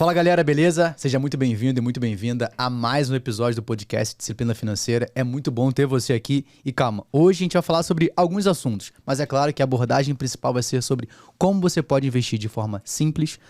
Fala galera, beleza? Seja muito bem-vindo e muito bem-vinda a mais um episódio do podcast Disciplina Financeira. É muito bom ter você aqui e calma, hoje a gente vai falar sobre alguns assuntos, mas é claro que a abordagem principal vai ser sobre como você pode investir de forma simples,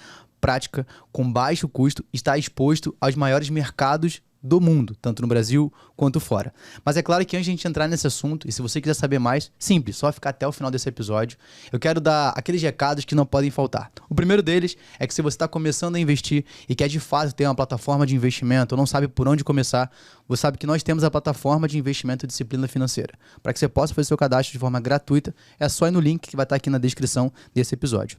prática, com baixo custo e estar exposto aos maiores mercados do mundo, tanto no Brasil quanto fora. Mas é claro que antes de a gente entrar nesse assunto, e se você quiser saber mais, simples, só ficar até o final desse episódio, eu quero dar aqueles recados que não podem faltar. O primeiro deles é que se você está começando a investir e quer de fato ter uma plataforma de investimento ou não sabe por onde começar, você sabe que nós temos a plataforma de investimento Disciplina Financeira. Para que você possa fazer seu cadastro de forma gratuita, é só ir no link que vai estar aqui na descrição desse episódio.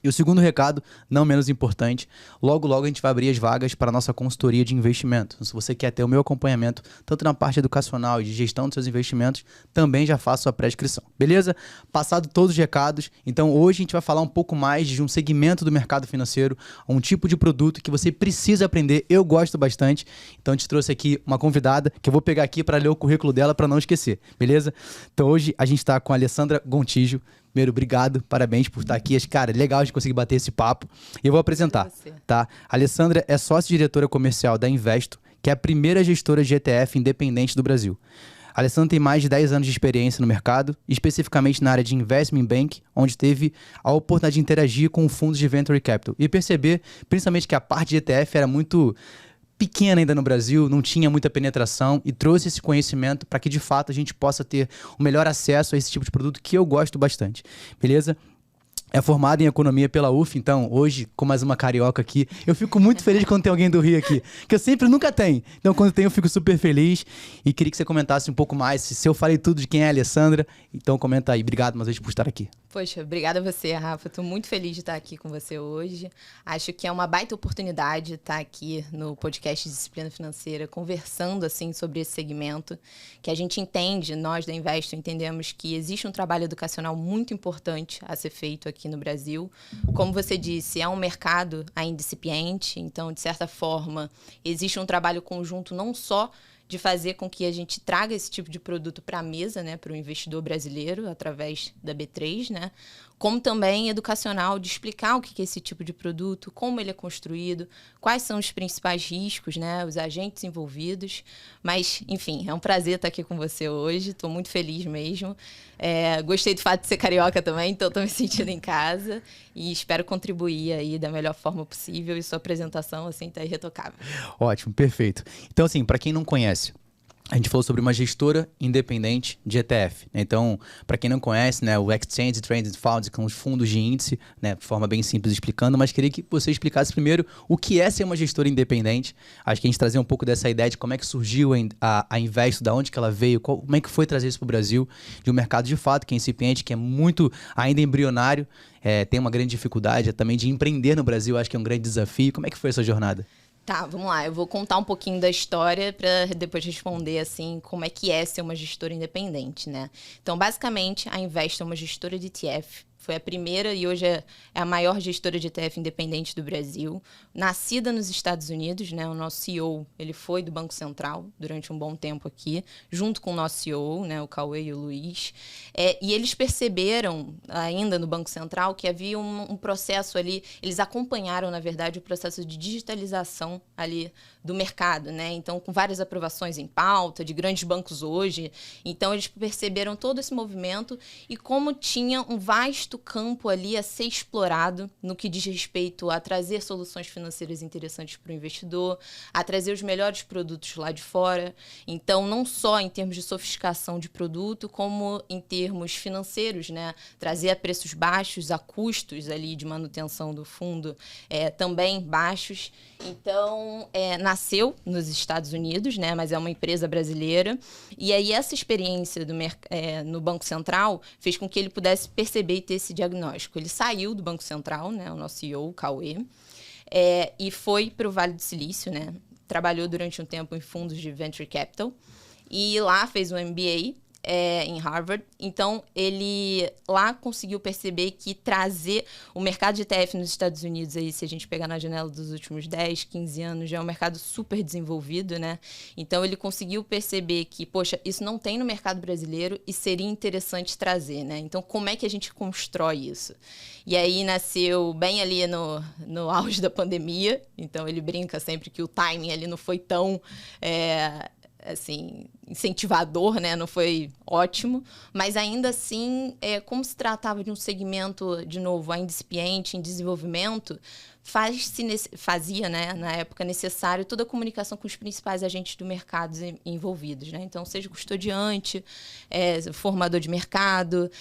E o segundo recado, não menos importante, logo a gente vai abrir as vagas para a nossa consultoria de investimento. Então, se você quer ter o meu acompanhamento, tanto na parte educacional e de gestão dos seus investimentos, também já faço sua pré-inscrição, beleza? Passado todos os recados, então hoje a gente vai falar um pouco mais de um segmento do mercado financeiro, um tipo de produto que você precisa aprender, eu gosto bastante, então a gente trouxe aqui uma convidada que eu vou pegar aqui para ler o currículo dela para não esquecer, beleza? Então hoje a gente está com a Alessandra Gontijo. Primeiro, obrigado, parabéns por estar aqui. Cara, legal de conseguir bater esse papo. E eu vou apresentar, tá? A Alessandra é sócia-diretora comercial da Investo, que é a primeira gestora de ETF independente do Brasil. A Alessandra tem mais de 10 anos de experiência no mercado, especificamente na área de Investment Bank, onde teve a oportunidade de interagir com fundos de Venture Capital e perceber, principalmente, que a parte de ETF era muito pequena ainda no Brasil, não tinha muita penetração e trouxe esse conhecimento para que de fato a gente possa ter o melhor acesso a esse tipo de produto que eu gosto bastante, beleza? É formada em economia pela UF, então hoje, com mais uma carioca aqui, eu fico muito feliz quando tem alguém do Rio aqui, que eu sempre nunca tenho. Então quando tem eu fico super feliz e queria que você comentasse um pouco mais, se eu falei tudo de quem é a Alessandra, então comenta aí. Obrigado mais uma vez por estar aqui. Poxa, obrigada a você, Rafa. Estou muito feliz de estar aqui com você hoje. Acho que é uma baita oportunidade estar aqui no podcast Disciplina Financeira, conversando assim sobre esse segmento, que a gente entende, nós da Investo entendemos que existe um trabalho educacional muito importante a ser feito aqui no Brasil. Como você disse, é um mercado ainda incipiente, então, de certa forma, existe um trabalho conjunto não só de fazer com que a gente traga esse tipo de produto para a mesa, né, para o investidor brasileiro, através da B3, né, como também educacional, de explicar o que é esse tipo de produto, como ele é construído, quais são os principais riscos, né, os agentes envolvidos. Mas, enfim, é um prazer estar aqui com você hoje, estou muito feliz mesmo. Gostei do fato de ser carioca também, então estou me sentindo em casa e espero contribuir aí da melhor forma possível e sua apresentação assim está irretocável. Ótimo, perfeito. Então, assim, para quem não conhece, a gente falou sobre uma gestora independente de ETF. Então, para quem não conhece, né, o Exchange Traded Funds, que são os fundos de índice, né, de forma bem simples explicando, mas queria que você explicasse primeiro o que é ser uma gestora independente. Acho que a gente trazer um pouco dessa ideia de como é que surgiu a Investo, da onde que ela veio, como é que foi trazer isso para o Brasil, de um mercado de fato que é incipiente, que é muito ainda embrionário, tem uma grande dificuldade também de empreender no Brasil, acho que é um grande desafio. Como é que foi essa jornada? Tá, vamos lá. Eu vou contar um pouquinho da história para depois responder, assim, como é que é ser uma gestora independente, né? Então, basicamente, a Invest é uma gestora de ETF. Foi a primeira e hoje é a maior gestora de ETF independente do Brasil. Nascida nos Estados Unidos, né? O nosso CEO, ele foi do Banco Central durante um bom tempo aqui, junto com o nosso CEO, né? O Cauê e o Luiz. E eles perceberam, ainda no Banco Central, que havia um processo ali, eles acompanharam, na verdade, o processo de digitalização ali do mercado, né? Então, com várias aprovações em pauta, de grandes bancos hoje. Então, eles perceberam todo esse movimento e como tinha um vasto campo ali a ser explorado no que diz respeito a trazer soluções financeiras interessantes para o investidor, a trazer os melhores produtos lá de fora. Então, não só em termos de sofisticação de produto, como em termos financeiros, né? Trazer a preços baixos, a custos ali de manutenção do fundo também baixos. Então, nasceu nos Estados Unidos, né? Mas é uma empresa brasileira. E aí, essa experiência no Banco Central fez com que ele pudesse perceber e ter esse diagnóstico. Ele saiu do Banco Central, né? O nosso CEO, o Cauê, e foi para o Vale do Silício, né? Trabalhou durante um tempo em fundos de Venture Capital. E lá fez um MBA. em Harvard. Então, ele lá conseguiu perceber que trazer o mercado de ETF nos Estados Unidos, aí, se a gente pegar na janela dos últimos 10, 15 anos, já é um mercado super desenvolvido, né? Então, ele conseguiu perceber que, poxa, isso não tem no mercado brasileiro e seria interessante trazer, né? Então, como é que a gente constrói isso? E aí, nasceu bem ali no auge da pandemia. Então, ele brinca sempre que o timing ali não foi tão... assim, incentivador, né? Não foi ótimo, mas ainda assim, como se tratava de um segmento, de novo, ainda incipiente, em desenvolvimento, fazia, né, na época, necessário toda a comunicação com os principais agentes do mercado envolvidos, né? Então, seja custodiante, formador de mercado,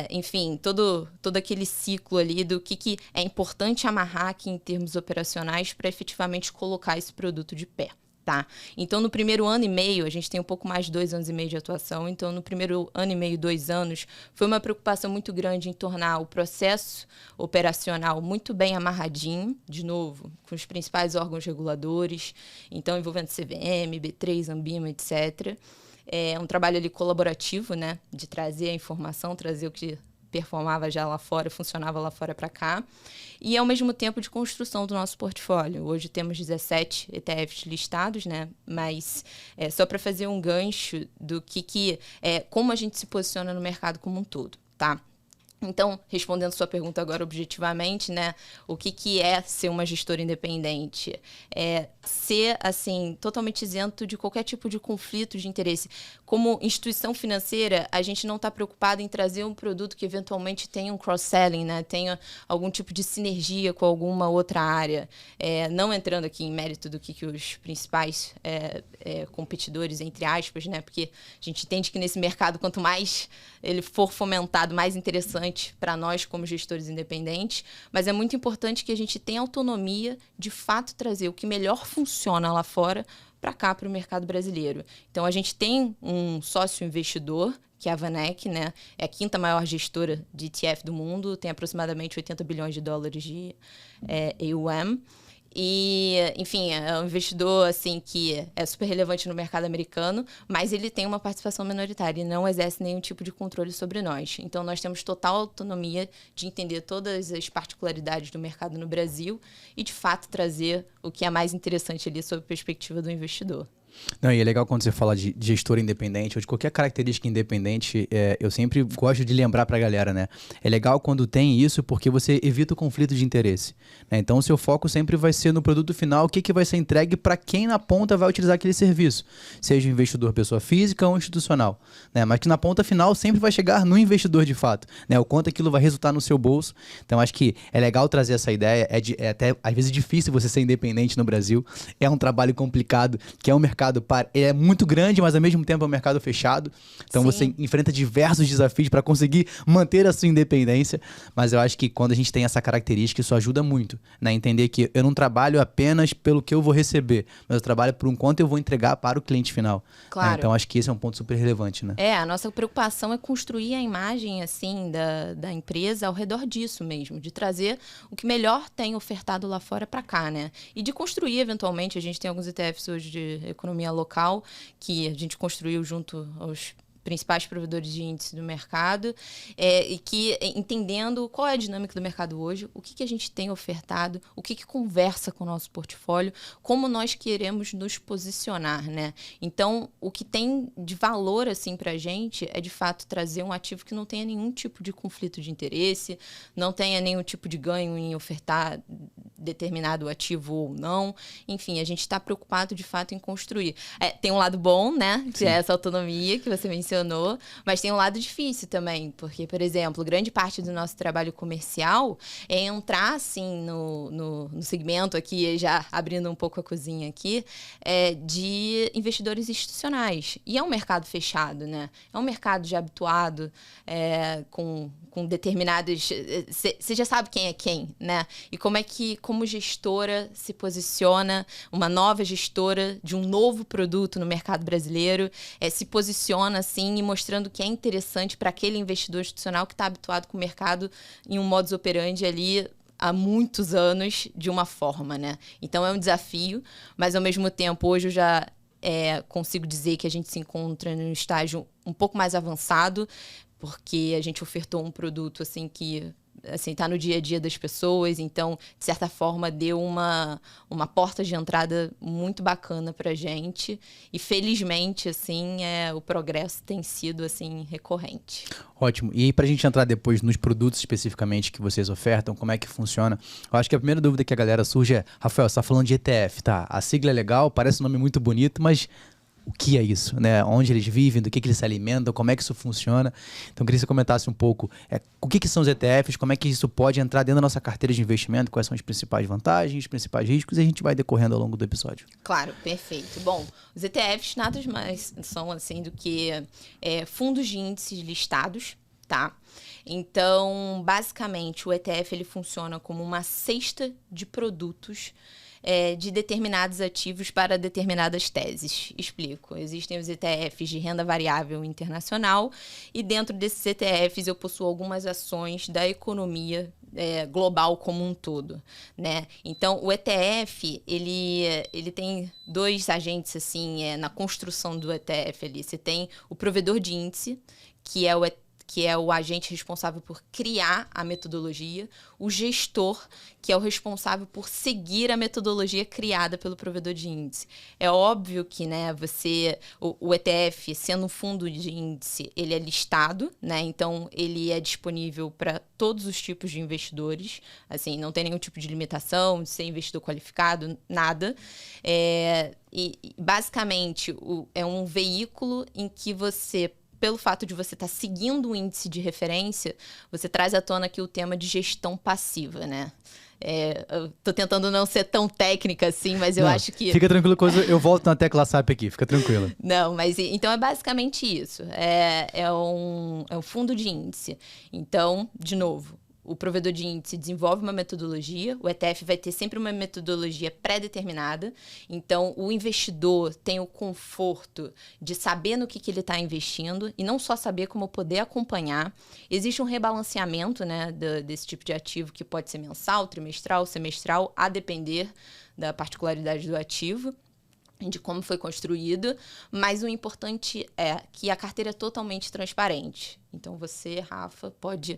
enfim, todo aquele ciclo ali do que é importante amarrar aqui em termos operacionais para efetivamente colocar esse produto de pé. Tá. Então, no primeiro ano e meio, a gente tem um pouco mais de 2 anos e meio de atuação, então no primeiro ano e meio, 2 anos, foi uma preocupação muito grande em tornar o processo operacional muito bem amarradinho, de novo, com os principais órgãos reguladores, então envolvendo CVM, B3, Anbima, etc. É um trabalho ali colaborativo, né, de trazer a informação, trazer o que performava já lá fora, funcionava lá fora para cá, e ao mesmo tempo de construção do nosso portfólio. Hoje temos 17 ETFs listados, né? Mas só para fazer um gancho do como a gente se posiciona no mercado como um todo, tá? Então, respondendo sua pergunta agora objetivamente, né, o que é ser uma gestora independente? É ser, assim, totalmente isento de qualquer tipo de conflito de interesse. Como instituição financeira, a gente não está preocupado em trazer um produto que eventualmente tenha um cross-selling, né, tenha algum tipo de sinergia com alguma outra área. Não entrando aqui em mérito do que os principais competidores, entre aspas, né, porque a gente entende que nesse mercado, quanto mais ele for fomentado, mais interessante para nós como gestores independentes, mas é muito importante que a gente tenha autonomia de fato trazer o que melhor funciona lá fora para cá, para o mercado brasileiro. Então, a gente tem um sócio investidor, que é a VanEck, né? É a 5ª maior gestora de ETF do mundo, tem aproximadamente 80 bilhões de dólares de AUM. E, enfim, é um investidor assim, que é super relevante no mercado americano, mas ele tem uma participação minoritária e não exerce nenhum tipo de controle sobre nós. Então, nós temos total autonomia de entender todas as particularidades do mercado no Brasil e, de fato, trazer o que é mais interessante ali sob a perspectiva do investidor. Não, e é legal quando você fala de gestor independente ou de qualquer característica independente, eu sempre gosto de lembrar pra galera, né? É legal quando tem isso porque você evita o conflito de interesse, né? Então o seu foco sempre vai ser no produto final, o que vai ser entregue para quem na ponta vai utilizar aquele serviço, seja um investidor pessoa física ou institucional, né? Mas que na ponta final sempre vai chegar no investidor de fato, né? O quanto aquilo vai resultar no seu bolso. Então acho que é legal trazer essa ideia, é até às vezes difícil você ser independente no Brasil, é um trabalho complicado, que é um mercado é muito grande, mas ao mesmo tempo é um mercado fechado. Então Sim. Você enfrenta diversos desafios para conseguir manter a sua independência. Mas eu acho que quando a gente tem essa característica, isso ajuda muito, né? Entender que eu não trabalho apenas pelo que eu vou receber, mas eu trabalho por um quanto eu vou entregar para o cliente final. Claro. Né? Então acho que esse é um ponto super relevante, né? A nossa preocupação é construir a imagem assim da empresa ao redor disso mesmo, de trazer o que melhor tem ofertado lá fora para cá, né? E de construir, eventualmente, a gente tem alguns ETFs hoje de economia local que a gente construiu junto aos principais provedores de índice do mercado, e que entendendo qual é a dinâmica do mercado hoje, o que a gente tem ofertado, o que conversa com o nosso portfólio, como nós queremos nos posicionar, né? Então, o que tem de valor assim para a gente é, de fato, trazer um ativo que não tenha nenhum tipo de conflito de interesse, não tenha nenhum tipo de ganho em ofertar determinado ativo ou não. Enfim, a gente está preocupado, de fato, em construir. Tem um lado bom, né? Que é essa autonomia que você mencionou, mas tem um lado difícil também, porque, por exemplo, grande parte do nosso trabalho comercial é entrar, assim, no segmento aqui, já abrindo um pouco a cozinha aqui, de investidores institucionais. E é um mercado fechado, né? É um mercado já habituado, com determinadas... Você já sabe quem é quem, né? E como gestora se posiciona, uma nova gestora de um novo produto no mercado brasileiro, se posiciona, assim, e mostrando que é interessante para aquele investidor institucional que está habituado com o mercado em um modus operandi ali há muitos anos de uma forma, né? Então é um desafio, mas ao mesmo tempo hoje eu já consigo dizer que a gente se encontra num estágio um pouco mais avançado, porque a gente ofertou um produto assim que tá no dia a dia das pessoas, então, de certa forma, deu uma porta de entrada muito bacana pra gente. E, felizmente, assim, o progresso tem sido, assim, recorrente. Ótimo. E aí, pra gente entrar depois nos produtos especificamente que vocês ofertam, como é que funciona? Eu acho que a primeira dúvida que a galera surge é, Rafael, você tá falando de ETF, tá? A sigla é legal, parece um nome muito bonito, mas o que é isso, né? Onde eles vivem, do que eles se alimentam, como é que isso funciona. Então, eu queria que você comentasse um pouco o que são os ETFs, como é que isso pode entrar dentro da nossa carteira de investimento, quais são as principais vantagens, os principais riscos, e a gente vai decorrendo ao longo do episódio. Claro, perfeito. Bom, os ETFs nada mais são assim do que fundos de índices listados, tá? Então, basicamente, o ETF ele funciona como uma cesta de produtos de determinados ativos para determinadas teses. Explico. Existem os ETFs de renda variável internacional e dentro desses ETFs eu possuo algumas ações da economia global como um todo, né? Então, o ETF, ele tem dois agentes, assim, na construção do ETF ali. Você tem o provedor de índice, que é o agente responsável por criar a metodologia, o gestor, que é o responsável por seguir a metodologia criada pelo provedor de índice. É óbvio que, né, o ETF, sendo um fundo de índice, ele é listado, né, então ele é disponível para todos os tipos de investidores, assim, não tem nenhum tipo de limitação de ser investidor qualificado, nada. E basicamente, é um veículo em que você, pelo fato de você estar seguindo o índice de referência, você traz à tona aqui o tema de gestão passiva, né? Eu tô tentando não ser tão técnica assim, mas eu acho que... Fica tranquilo, eu volto na tecla SAP aqui, fica tranquila. Não, mas então é basicamente isso. É um fundo de índice. Então, de novo, o provedor de índice desenvolve uma metodologia, o ETF vai ter sempre uma metodologia pré-determinada, então o investidor tem o conforto de saber no que ele está investindo e não só saber, como poder acompanhar. Existe um rebalanceamento, né, desse tipo de ativo que pode ser mensal, trimestral, semestral, a depender da particularidade do ativo, de como foi construído, mas o importante é que a carteira é totalmente transparente. Então, você, Rafa, pode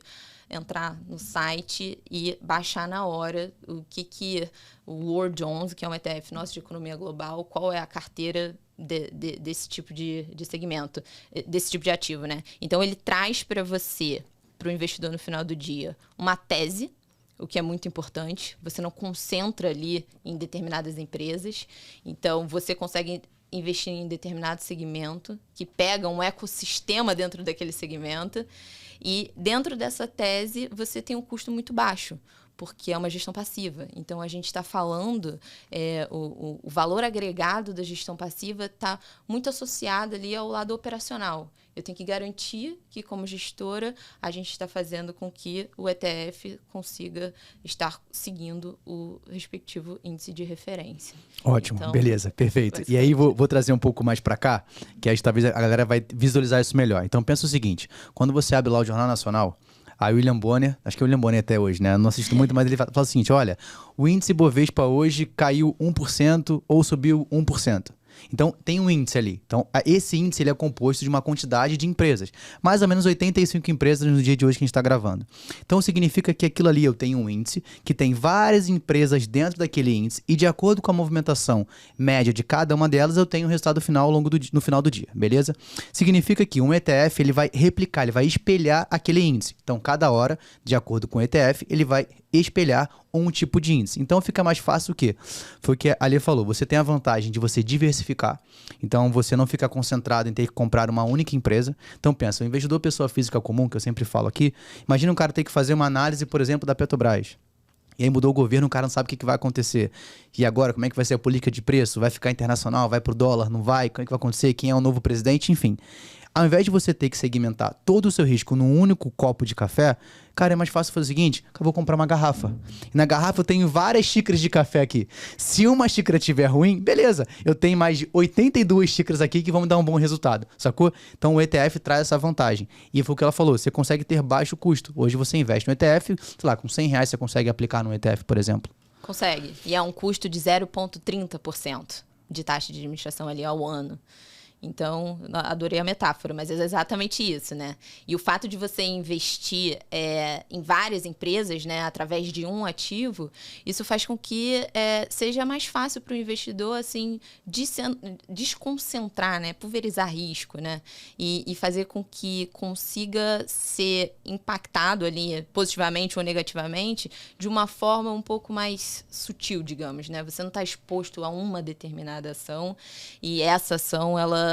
entrar no site e baixar na hora o que o Lord Jones, que é um ETF nosso de economia global, qual é a carteira desse tipo de segmento, desse tipo de ativo, né? Então, ele traz para você, para o investidor no final do dia, uma tese, o que é muito importante. Você não concentra ali em determinadas empresas. Então, você consegue investir em determinado segmento, que pega um ecossistema dentro daquele segmento. E dentro dessa tese, você tem um custo muito baixo, porque é uma gestão passiva. Então, a gente está falando, o valor agregado da gestão passiva está muito associado ali ao lado operacional. Eu tenho que garantir que, como gestora, a gente está fazendo com que o ETF consiga estar seguindo o respectivo índice de referência. Ótimo, então, beleza, perfeito. E aí vou trazer um pouco mais para cá, que aí talvez a galera vai visualizar isso melhor. Então pensa o seguinte, quando você abre lá o Jornal Nacional, a William Bonner, acho que é o William Bonner até hoje, né? Eu não assisto muito, mas ele fala o seguinte, olha, o índice Bovespa hoje caiu 1% ou subiu 1%. Então, tem um índice ali. Então, esse índice ele é composto de uma quantidade de empresas. Mais ou menos 85 empresas no dia de hoje que a gente está gravando. Então, significa que aquilo ali eu tenho um índice que tem várias empresas dentro daquele índice e de acordo com a movimentação média de cada uma delas, eu tenho o resultado final no final do dia, beleza? Significa que um ETF ele vai replicar, ele vai espelhar aquele índice. Então, cada hora, de acordo com o ETF, ele vai espelhar um tipo de índice. Então fica mais fácil o quê? Foi o que a Ali falou, você tem a vantagem de você diversificar, então você não fica concentrado em ter que comprar uma única empresa. Então pensa, o investidor pessoa física comum, que eu sempre falo aqui, imagina um cara ter que fazer uma análise, por exemplo, da Petrobras. E aí mudou o governo, o cara não sabe o que vai acontecer. E agora, como é que vai ser a política de preço? Vai ficar internacional? Vai pro dólar? Não vai? Como é que vai acontecer? Quem é o novo presidente? Enfim. Ao invés de você ter que segmentar todo o seu risco num único copo de café, cara, é mais fácil fazer o seguinte, eu vou comprar uma garrafa. E na garrafa eu tenho várias xícaras de café aqui. Se uma xícara estiver ruim, beleza, eu tenho mais de 82 xícaras aqui que vão me dar um bom resultado, sacou? Então o ETF traz essa vantagem. E foi o que ela falou, você consegue ter baixo custo. Hoje você investe no ETF, sei lá, com R$100 você consegue aplicar no ETF, por exemplo. Consegue. E é um custo de 0,30%. de taxa de administração ali ao ano. Então, adorei a metáfora, mas é exatamente isso, né? E o fato de você investir em várias empresas, né, através de um ativo, isso faz com que seja mais fácil para o investidor, assim, desconcentrar, né, pulverizar risco, né? E fazer com que consiga ser impactado ali, positivamente ou negativamente, de uma forma um pouco mais sutil, digamos, né? Você não está exposto a uma determinada ação e essa ação, ela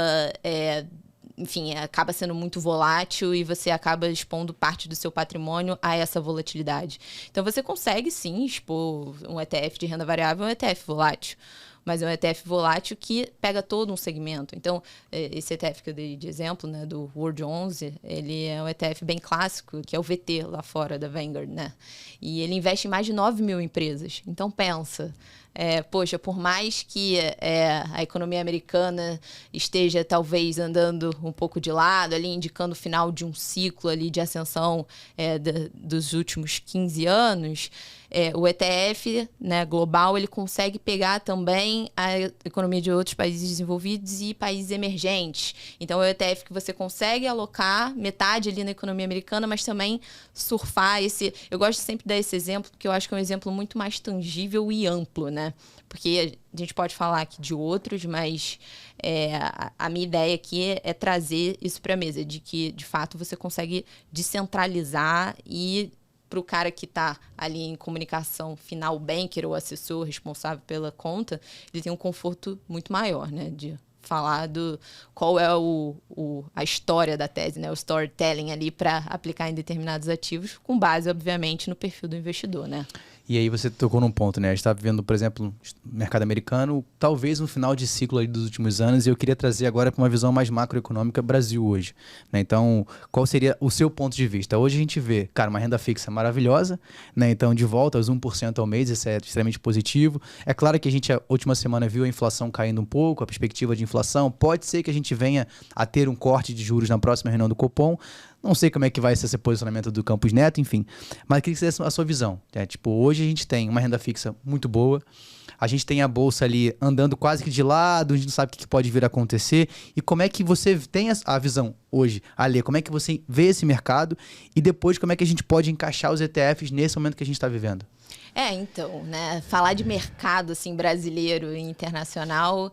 enfim, acaba sendo muito volátil e você acaba expondo parte do seu patrimônio a essa volatilidade. Então, você consegue, sim, expor um ETF de renda variável a um ETF volátil, mas é um ETF volátil que pega todo um segmento. Então, esse ETF que eu dei de exemplo, né, do World 11, ele é um ETF bem clássico, que é o VT lá fora da Vanguard, né? E ele investe em mais de 9 mil empresas. Então, pensa... poxa, por mais que a economia americana esteja talvez andando um pouco de lado, ali indicando o final de um ciclo ali de ascensão dos últimos 15 anos, o ETF, né, global, ele consegue pegar também a economia de outros países desenvolvidos e países emergentes. Então, é o ETF que você consegue alocar metade ali na economia americana, mas também surfar esse... Eu gosto sempre de dar esse exemplo, porque eu acho que é um exemplo muito mais tangível e amplo, né? Porque a gente pode falar aqui de outros, mas a minha ideia aqui é trazer isso para a mesa, de que, de fato, você consegue descentralizar e para o cara que está ali em comunicação final, o banker ou assessor responsável pela conta, ele tem um conforto muito maior, né? De falar qual é a história da tese, né? O storytelling ali para aplicar em determinados ativos, com base, obviamente, no perfil do investidor, né? E aí você tocou num ponto, né? A gente está vivendo, por exemplo, no mercado americano, talvez no final de ciclo ali dos últimos anos, e eu queria trazer agora para uma visão mais macroeconômica Brasil hoje, né? Então, qual seria o seu ponto de vista? Hoje a gente vê, cara, uma renda fixa maravilhosa, né? Então, de volta aos 1% ao mês, isso é extremamente positivo. É claro que a gente, a última semana, viu a inflação caindo um pouco, a perspectiva de inflação. Pode ser que a gente venha a ter um corte de juros na próxima reunião do Copom. Não sei como é que vai ser esse posicionamento do Campos Neto, enfim. Mas queria que você a sua visão. Tipo, hoje a gente tem uma renda fixa muito boa. A gente tem a bolsa ali andando quase que de lado, a gente não sabe o que pode vir a acontecer. E como é que você tem a visão hoje, Ale? Como é que você vê esse mercado? E depois, como é que a gente pode encaixar os ETFs nesse momento que a gente está vivendo? Então, né, falar de mercado assim, brasileiro e internacional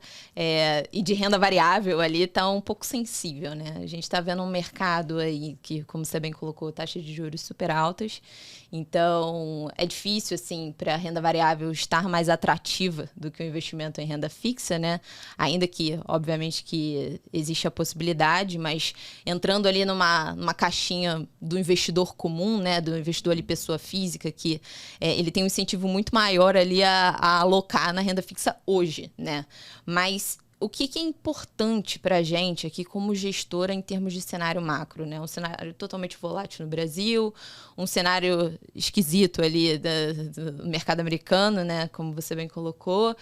e de renda variável ali está um pouco sensível, né? A gente está vendo um mercado aí que, como você bem colocou, taxas de juros super altas. Então, é difícil, assim, para a renda variável estar mais atrativa do que o investimento em renda fixa, né? Ainda que, obviamente, que existe a possibilidade, mas entrando ali numa caixinha do investidor comum, né? Do investidor ali, pessoa física, que ele tem um incentivo muito maior ali a alocar na renda fixa hoje, né? Mas o que é importante para a gente aqui como gestora em termos de cenário macro, né? Um cenário totalmente volátil no Brasil, um cenário esquisito ali do mercado americano, né? Como você bem colocou.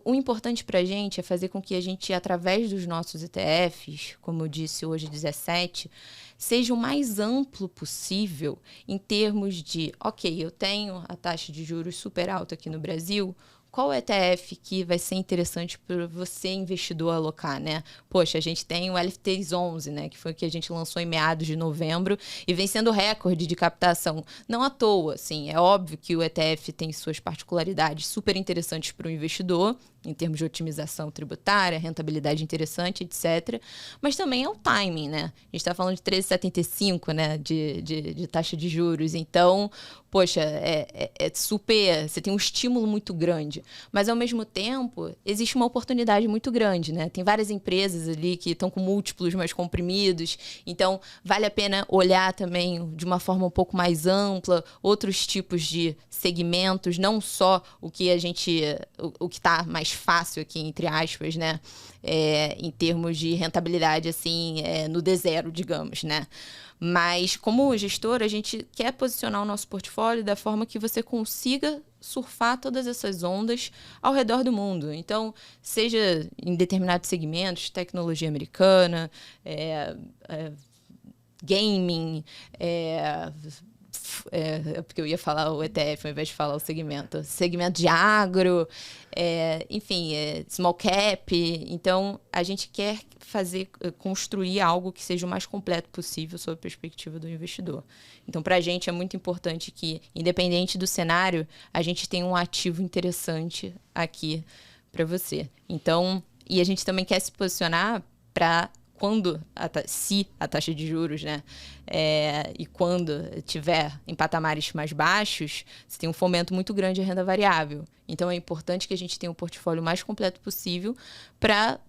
O importante para a gente é fazer com que a gente, através dos nossos ETFs, como eu disse hoje, 17, seja o mais amplo possível em termos de, ok, eu tenho a taxa de juros super alta aqui no Brasil, qual ETF que vai ser interessante para você, investidor, alocar, né? Poxa, a gente tem o LFT11, né? Que foi o que a gente lançou em meados de novembro e vem sendo recorde de captação. Não à toa, assim, é óbvio que o ETF tem suas particularidades super interessantes para o investidor, em termos de otimização tributária, rentabilidade interessante, etc. Mas também é o timing, né? A gente está falando de 13,75, né? De taxa de juros. Então, poxa, é super... Você tem um estímulo muito grande. Mas, ao mesmo tempo, existe uma oportunidade muito grande, né? Tem várias empresas ali que estão com múltiplos mais comprimidos. Então, vale a pena olhar também de uma forma um pouco mais ampla, outros tipos de segmentos, não só o que a gente... O que está mais fácil aqui, entre aspas, né? Em termos de rentabilidade, assim, no D0, digamos, né? Mas, como gestor, a gente quer posicionar o nosso portfólio da forma que você consiga surfar todas essas ondas ao redor do mundo. Então, seja em determinados segmentos, tecnologia americana, gaming, porque eu ia falar o ETF ao invés de falar o segmento. Segmento de agro, enfim, small cap. Então, a gente quer construir algo que seja o mais completo possível sob a perspectiva do investidor. Então, para a gente é muito importante que, independente do cenário, a gente tenha um ativo interessante aqui para você. Então, e a gente também quer se posicionar para se a taxa de juros, né, e quando tiver em patamares mais baixos, você tem um fomento muito grande à renda variável. Então, é importante que a gente tenha um portfólio mais completo possível para,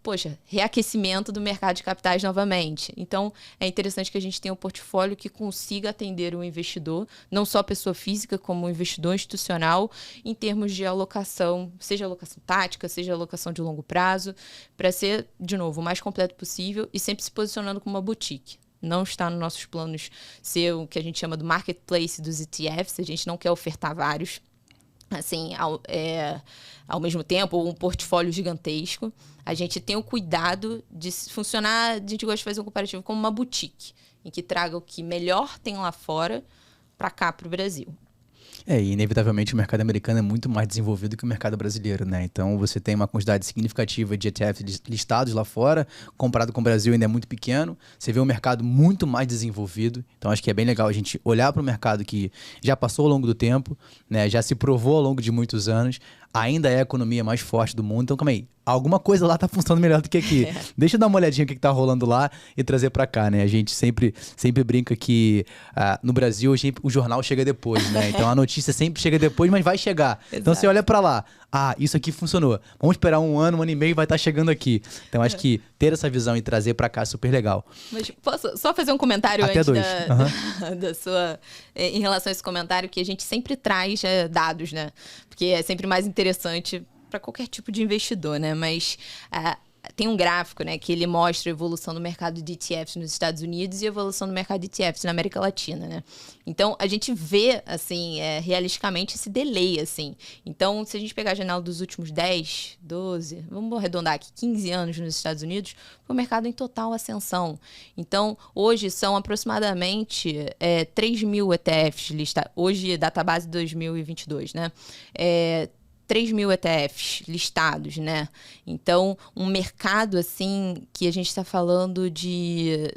reaquecimento do mercado de capitais novamente. Então, é interessante que a gente tenha um portfólio que consiga atender o investidor, não só a pessoa física, como o investidor institucional, em termos de alocação, seja alocação tática, seja alocação de longo prazo, para ser, de novo, o mais completo possível e sempre se posicionando como uma boutique. Não está nos nossos planos ser o que a gente chama do marketplace dos ETFs, a gente não quer ofertar vários, assim, ao mesmo tempo, um portfólio gigantesco. A gente tem o cuidado de funcionar, a gente gosta de fazer um comparativo como uma boutique, em que traga o que melhor tem lá fora para cá, para o Brasil. E inevitavelmente o mercado americano é muito mais desenvolvido que o mercado brasileiro, né? Então você tem uma quantidade significativa de ETFs listados lá fora, comparado com o Brasil ainda é muito pequeno. Você vê um mercado muito mais desenvolvido. Então acho que é bem legal a gente olhar para o mercado que já passou ao longo do tempo, né? Já se provou ao longo de muitos anos, ainda é a economia mais forte do mundo. Então calma aí, alguma coisa lá tá funcionando melhor do que aqui. Deixa eu dar uma olhadinha no que tá rolando lá e trazer para cá, né? A gente sempre brinca que no Brasil o jornal chega depois, né? Então a notícia sempre chega depois, mas vai chegar. Exato. Então você olha para lá, isso aqui funcionou. Vamos esperar um ano e meio, vai estar chegando aqui. Então acho que ter essa visão e trazer para cá é super legal. Mas posso só fazer um comentário Até antes da sua... em relação a esse comentário, que a gente sempre traz dados, né? Porque é sempre mais interessante para qualquer tipo de investidor, né? Mas tem um gráfico, né, que ele mostra a evolução do mercado de ETFs nos Estados Unidos e a evolução do mercado de ETFs na América Latina, né? Então, a gente vê, assim, realisticamente esse delay, assim. Então, se a gente pegar a janela dos últimos 10, 12, vamos arredondar aqui, 15 anos nos Estados Unidos, foi um mercado em total ascensão. Então, hoje são aproximadamente 3 mil ETFs listados. Hoje, database 2022, né? 3 mil ETFs listados, né? Então, um mercado, assim, que a gente está falando de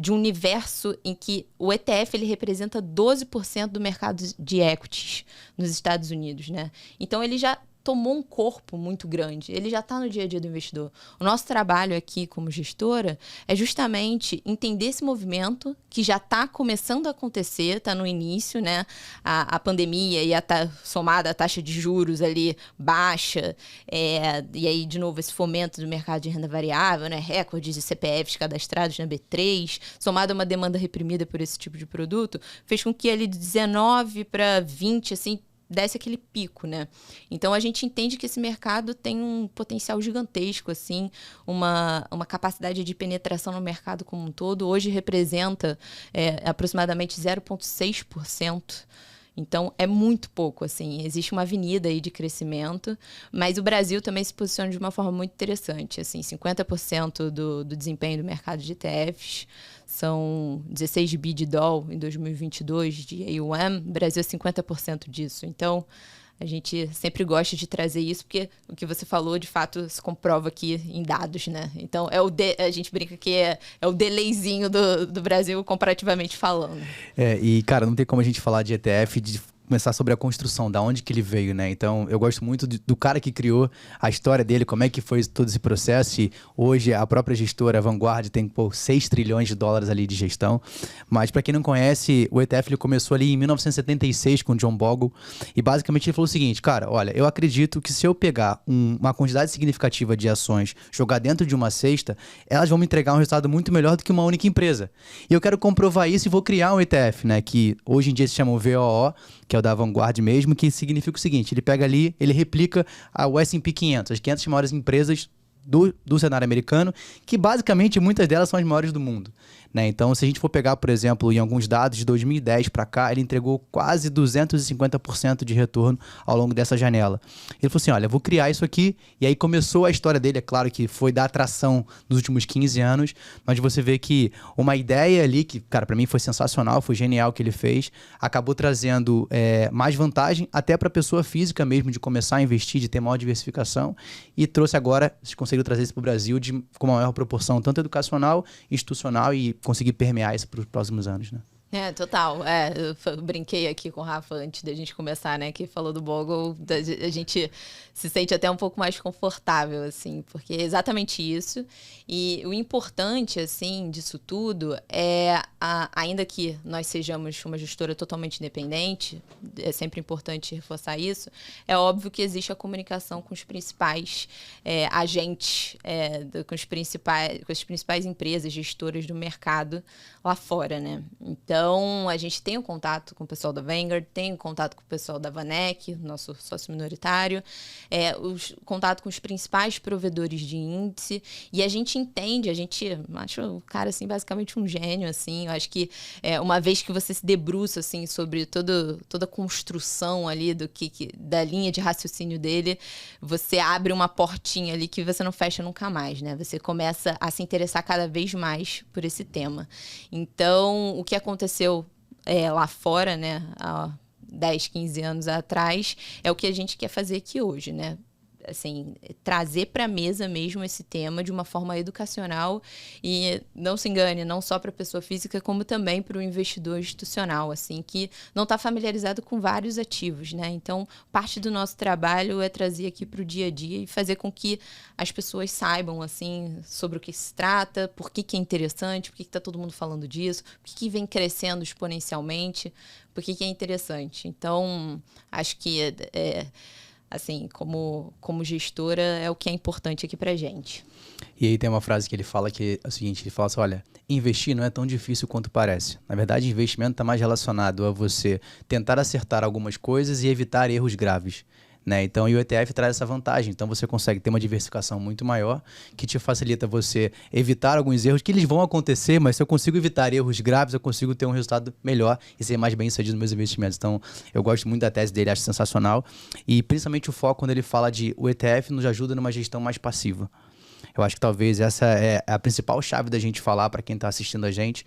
um universo em que o ETF, ele representa 12% do mercado de equities nos Estados Unidos, né? Então, ele já tomou um corpo muito grande, ele já está no dia a dia do investidor. O nosso trabalho aqui como gestora é justamente entender esse movimento que já está começando a acontecer, está no início, né? A pandemia e somada à taxa de juros ali baixa, e aí, de novo, esse fomento do mercado de renda variável, né? Recordes de CPFs cadastrados na B3, somado a uma demanda reprimida por esse tipo de produto, fez com que ali de 19 para 20, assim, desse aquele pico, né? Então, a gente entende que esse mercado tem um potencial gigantesco, assim, uma capacidade de penetração no mercado como um todo. Hoje representa aproximadamente 0,6%. Então, é muito pouco, assim. Existe uma avenida aí de crescimento, mas o Brasil também se posiciona de uma forma muito interessante. Assim, 50% do desempenho do mercado de ETFs são 16 bi de dólar em 2022 de AUM. O Brasil é 50% disso. Então, a gente sempre gosta de trazer isso, porque o que você falou, de fato, se comprova aqui em dados, né? Então, a gente brinca que é o delayzinho do Brasil, comparativamente falando. E, cara, não tem como a gente falar de ETF de começar sobre a construção, da onde que ele veio, né? Então, eu gosto muito do cara que criou a história dele, como é que foi todo esse processo, e hoje a própria gestora, a Vanguard, tem 6 trilhões de dólares ali de gestão. Mas, para quem não conhece, o ETF ele começou ali em 1976 com o John Bogle, e basicamente ele falou o seguinte: cara, olha, eu acredito que se eu pegar uma quantidade significativa de ações, jogar dentro de uma cesta, elas vão me entregar um resultado muito melhor do que uma única empresa. E eu quero comprovar isso e vou criar um ETF, né? Que hoje em dia se chama o VOO, que é o da Vanguard mesmo, que significa o seguinte: ele pega ali, ele replica o S&P 500, as 500 maiores empresas do cenário americano, que basicamente muitas delas são as maiores do mundo, né? Então, se a gente for pegar, por exemplo, em alguns dados de 2010 para cá, ele entregou quase 250% de retorno ao longo dessa janela. Ele falou assim, olha, eu vou criar isso aqui, e aí começou a história dele, é claro que foi da atração nos últimos 15 anos, mas você vê que uma ideia ali, que, cara, para mim foi sensacional, foi genial o que ele fez, acabou trazendo mais vantagem até para a pessoa física mesmo, de começar a investir, de ter maior diversificação, e trouxe agora, vocês conseguiram trazer isso para o Brasil com uma maior proporção, tanto educacional, institucional, e conseguir permear isso para os próximos anos, né? Total. Eu brinquei aqui com o Rafa antes da gente começar, né? Que falou do Bogle, a gente se sente até um pouco mais confortável, assim, porque é exatamente isso. E o importante, assim, disso tudo é, ainda que nós sejamos uma gestora totalmente independente, é sempre importante reforçar isso, é óbvio que existe a comunicação com os principais agentes, com as principais empresas, gestoras do mercado lá fora, né? Então, a gente tem o contato com o pessoal da Vanguard, tem o contato com o pessoal da Vanek, nosso sócio minoritário, o contato com os principais provedores de índice, e a gente entende, acha o cara, assim, basicamente um gênio, assim, eu acho que uma vez que você se debruça, assim, sobre toda a construção ali da linha de raciocínio dele, você abre uma portinha ali que você não fecha nunca mais, né? Você começa a se interessar cada vez mais por esse tema. Então, o que aconteceu lá fora, né, há 10, 15 anos atrás, é o que a gente quer fazer aqui hoje, né? Assim, trazer para a mesa mesmo esse tema de uma forma educacional e não se engane, não só para a pessoa física, como também para o investidor institucional, assim, que não está familiarizado com vários ativos, né? Então, parte do nosso trabalho é trazer aqui para o dia a dia e fazer com que as pessoas saibam, assim, sobre o que se trata, por que é interessante, por que está todo mundo falando disso, por que vem crescendo exponencialmente, por que é interessante. Então, acho que assim, como gestora, é o que é importante aqui pra gente. E aí tem uma frase que ele fala que é o seguinte, ele fala assim, olha, investir não é tão difícil quanto parece. Na verdade, investimento está mais relacionado a você tentar acertar algumas coisas e evitar erros graves, né? Então, o ETF traz essa vantagem. Então, você consegue ter uma diversificação muito maior, que te facilita você evitar alguns erros, que eles vão acontecer, mas se eu consigo evitar erros graves, eu consigo ter um resultado melhor e ser mais bem-sucedido nos meus investimentos. Então, eu gosto muito da tese dele, acho sensacional. E, principalmente, o foco quando ele fala de o ETF nos ajuda numa gestão mais passiva. Eu acho que talvez essa é a principal chave da gente falar para quem está assistindo a gente,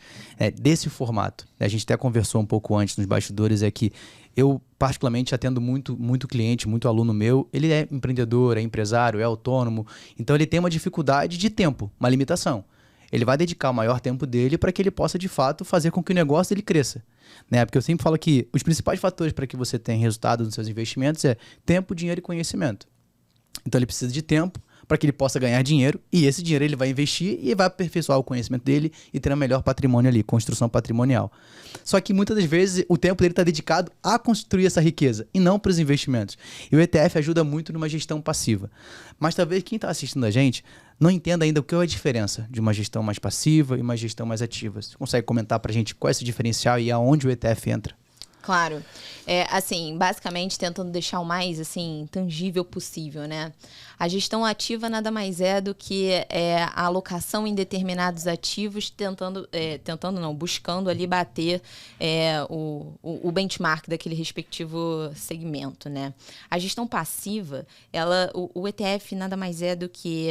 desse formato. A gente até conversou um pouco antes nos bastidores, é que eu, particularmente, atendo muito cliente, muito aluno meu. Ele é empreendedor, é empresário, é autônomo. Então, ele tem uma dificuldade de tempo, uma limitação. Ele vai dedicar o maior tempo dele para que ele possa, de fato, fazer com que o negócio dele cresça, né? Porque eu sempre falo que os principais fatores para que você tenha resultado nos seus investimentos é tempo, dinheiro e conhecimento. Então, ele precisa de tempo para que ele possa ganhar dinheiro, e esse dinheiro ele vai investir e vai aperfeiçoar o conhecimento dele e ter um melhor patrimônio ali, construção patrimonial. Só que muitas das vezes o tempo dele está dedicado a construir essa riqueza e não para os investimentos. E o ETF ajuda muito numa gestão passiva. Mas talvez quem está assistindo a gente não entenda ainda o que é a diferença de uma gestão mais passiva e uma gestão mais ativa. Você consegue comentar para a gente qual é esse diferencial e aonde o ETF entra? Claro. Assim, basicamente tentando deixar o mais, assim, tangível possível, né? A gestão ativa nada mais é do que a alocação em determinados ativos, buscando ali bater o benchmark daquele respectivo segmento, né? A gestão passiva, o ETF nada mais é do que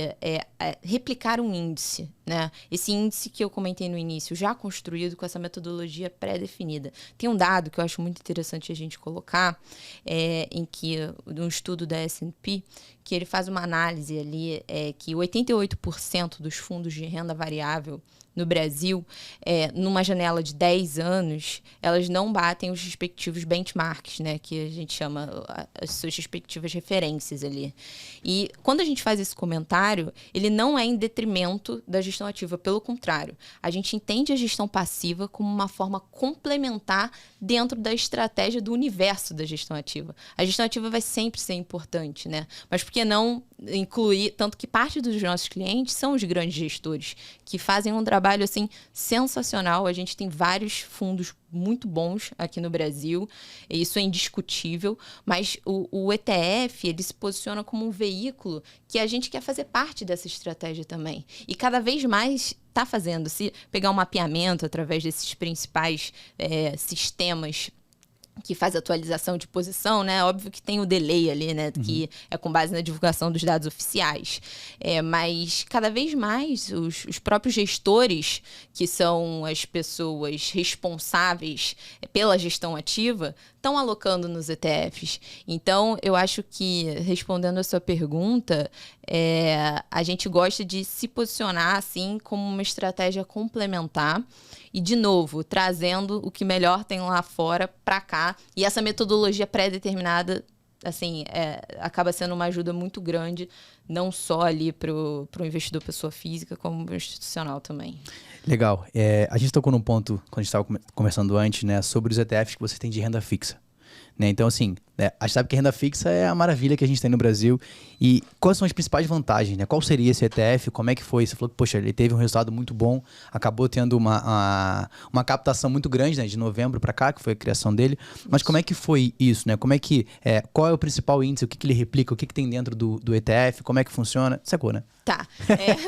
replicar um índice, né? Esse índice que eu comentei no início, já construído com essa metodologia pré-definida. Tem um dado que eu acho muito interessante a gente colocar, em que um estudo da S&P, que ele faz uma análise ali, que 88% dos fundos de renda variável no Brasil, numa janela de 10 anos, elas não batem os respectivos benchmarks, né, que a gente chama as suas respectivas referências ali. E quando a gente faz esse comentário, ele não é em detrimento da gestão ativa, pelo contrário. A gente entende a gestão passiva como uma forma complementar dentro da estratégia do universo da gestão ativa. A gestão ativa vai sempre ser importante, né? Mas por que não incluir, tanto que parte dos nossos clientes são os grandes gestores, que fazem um trabalho, assim, sensacional. A gente tem vários fundos muito bons aqui no Brasil, e isso é indiscutível, mas o ETF, ele se posiciona como um veículo que a gente quer fazer parte dessa estratégia também. E cada vez mais está fazendo. Se pegar um mapeamento através desses principais sistemas que faz atualização de posição, né? Óbvio que tem o delay ali, né? Que é com base na divulgação dos dados oficiais. Mas cada vez mais os próprios gestores, que são as pessoas responsáveis pela gestão ativa, estão alocando nos ETFs. Então, eu acho que, respondendo a sua pergunta, a gente gosta de se posicionar assim como uma estratégia complementar e, de novo, trazendo o que melhor tem lá fora para cá. E essa metodologia pré-determinada, assim, acaba sendo uma ajuda muito grande, não só ali para o investidor pessoa física, como para o institucional também. Legal. A gente tocou num ponto, quando a gente estava conversando antes, né, sobre os ETFs que você tem de renda fixa. Né? Então, assim, a gente sabe que a renda fixa é a maravilha que a gente tem no Brasil. E quais são as principais vantagens? Né? Qual seria esse ETF? Como é que foi? Você falou que, poxa, ele teve um resultado muito bom, acabou tendo uma captação muito grande, né, de novembro para cá, que foi a criação dele. Mas como é que foi isso? Né? Como é que, qual é o principal índice? O que ele replica? O que tem dentro do ETF? Como é que funciona? Sacou, né? Tá.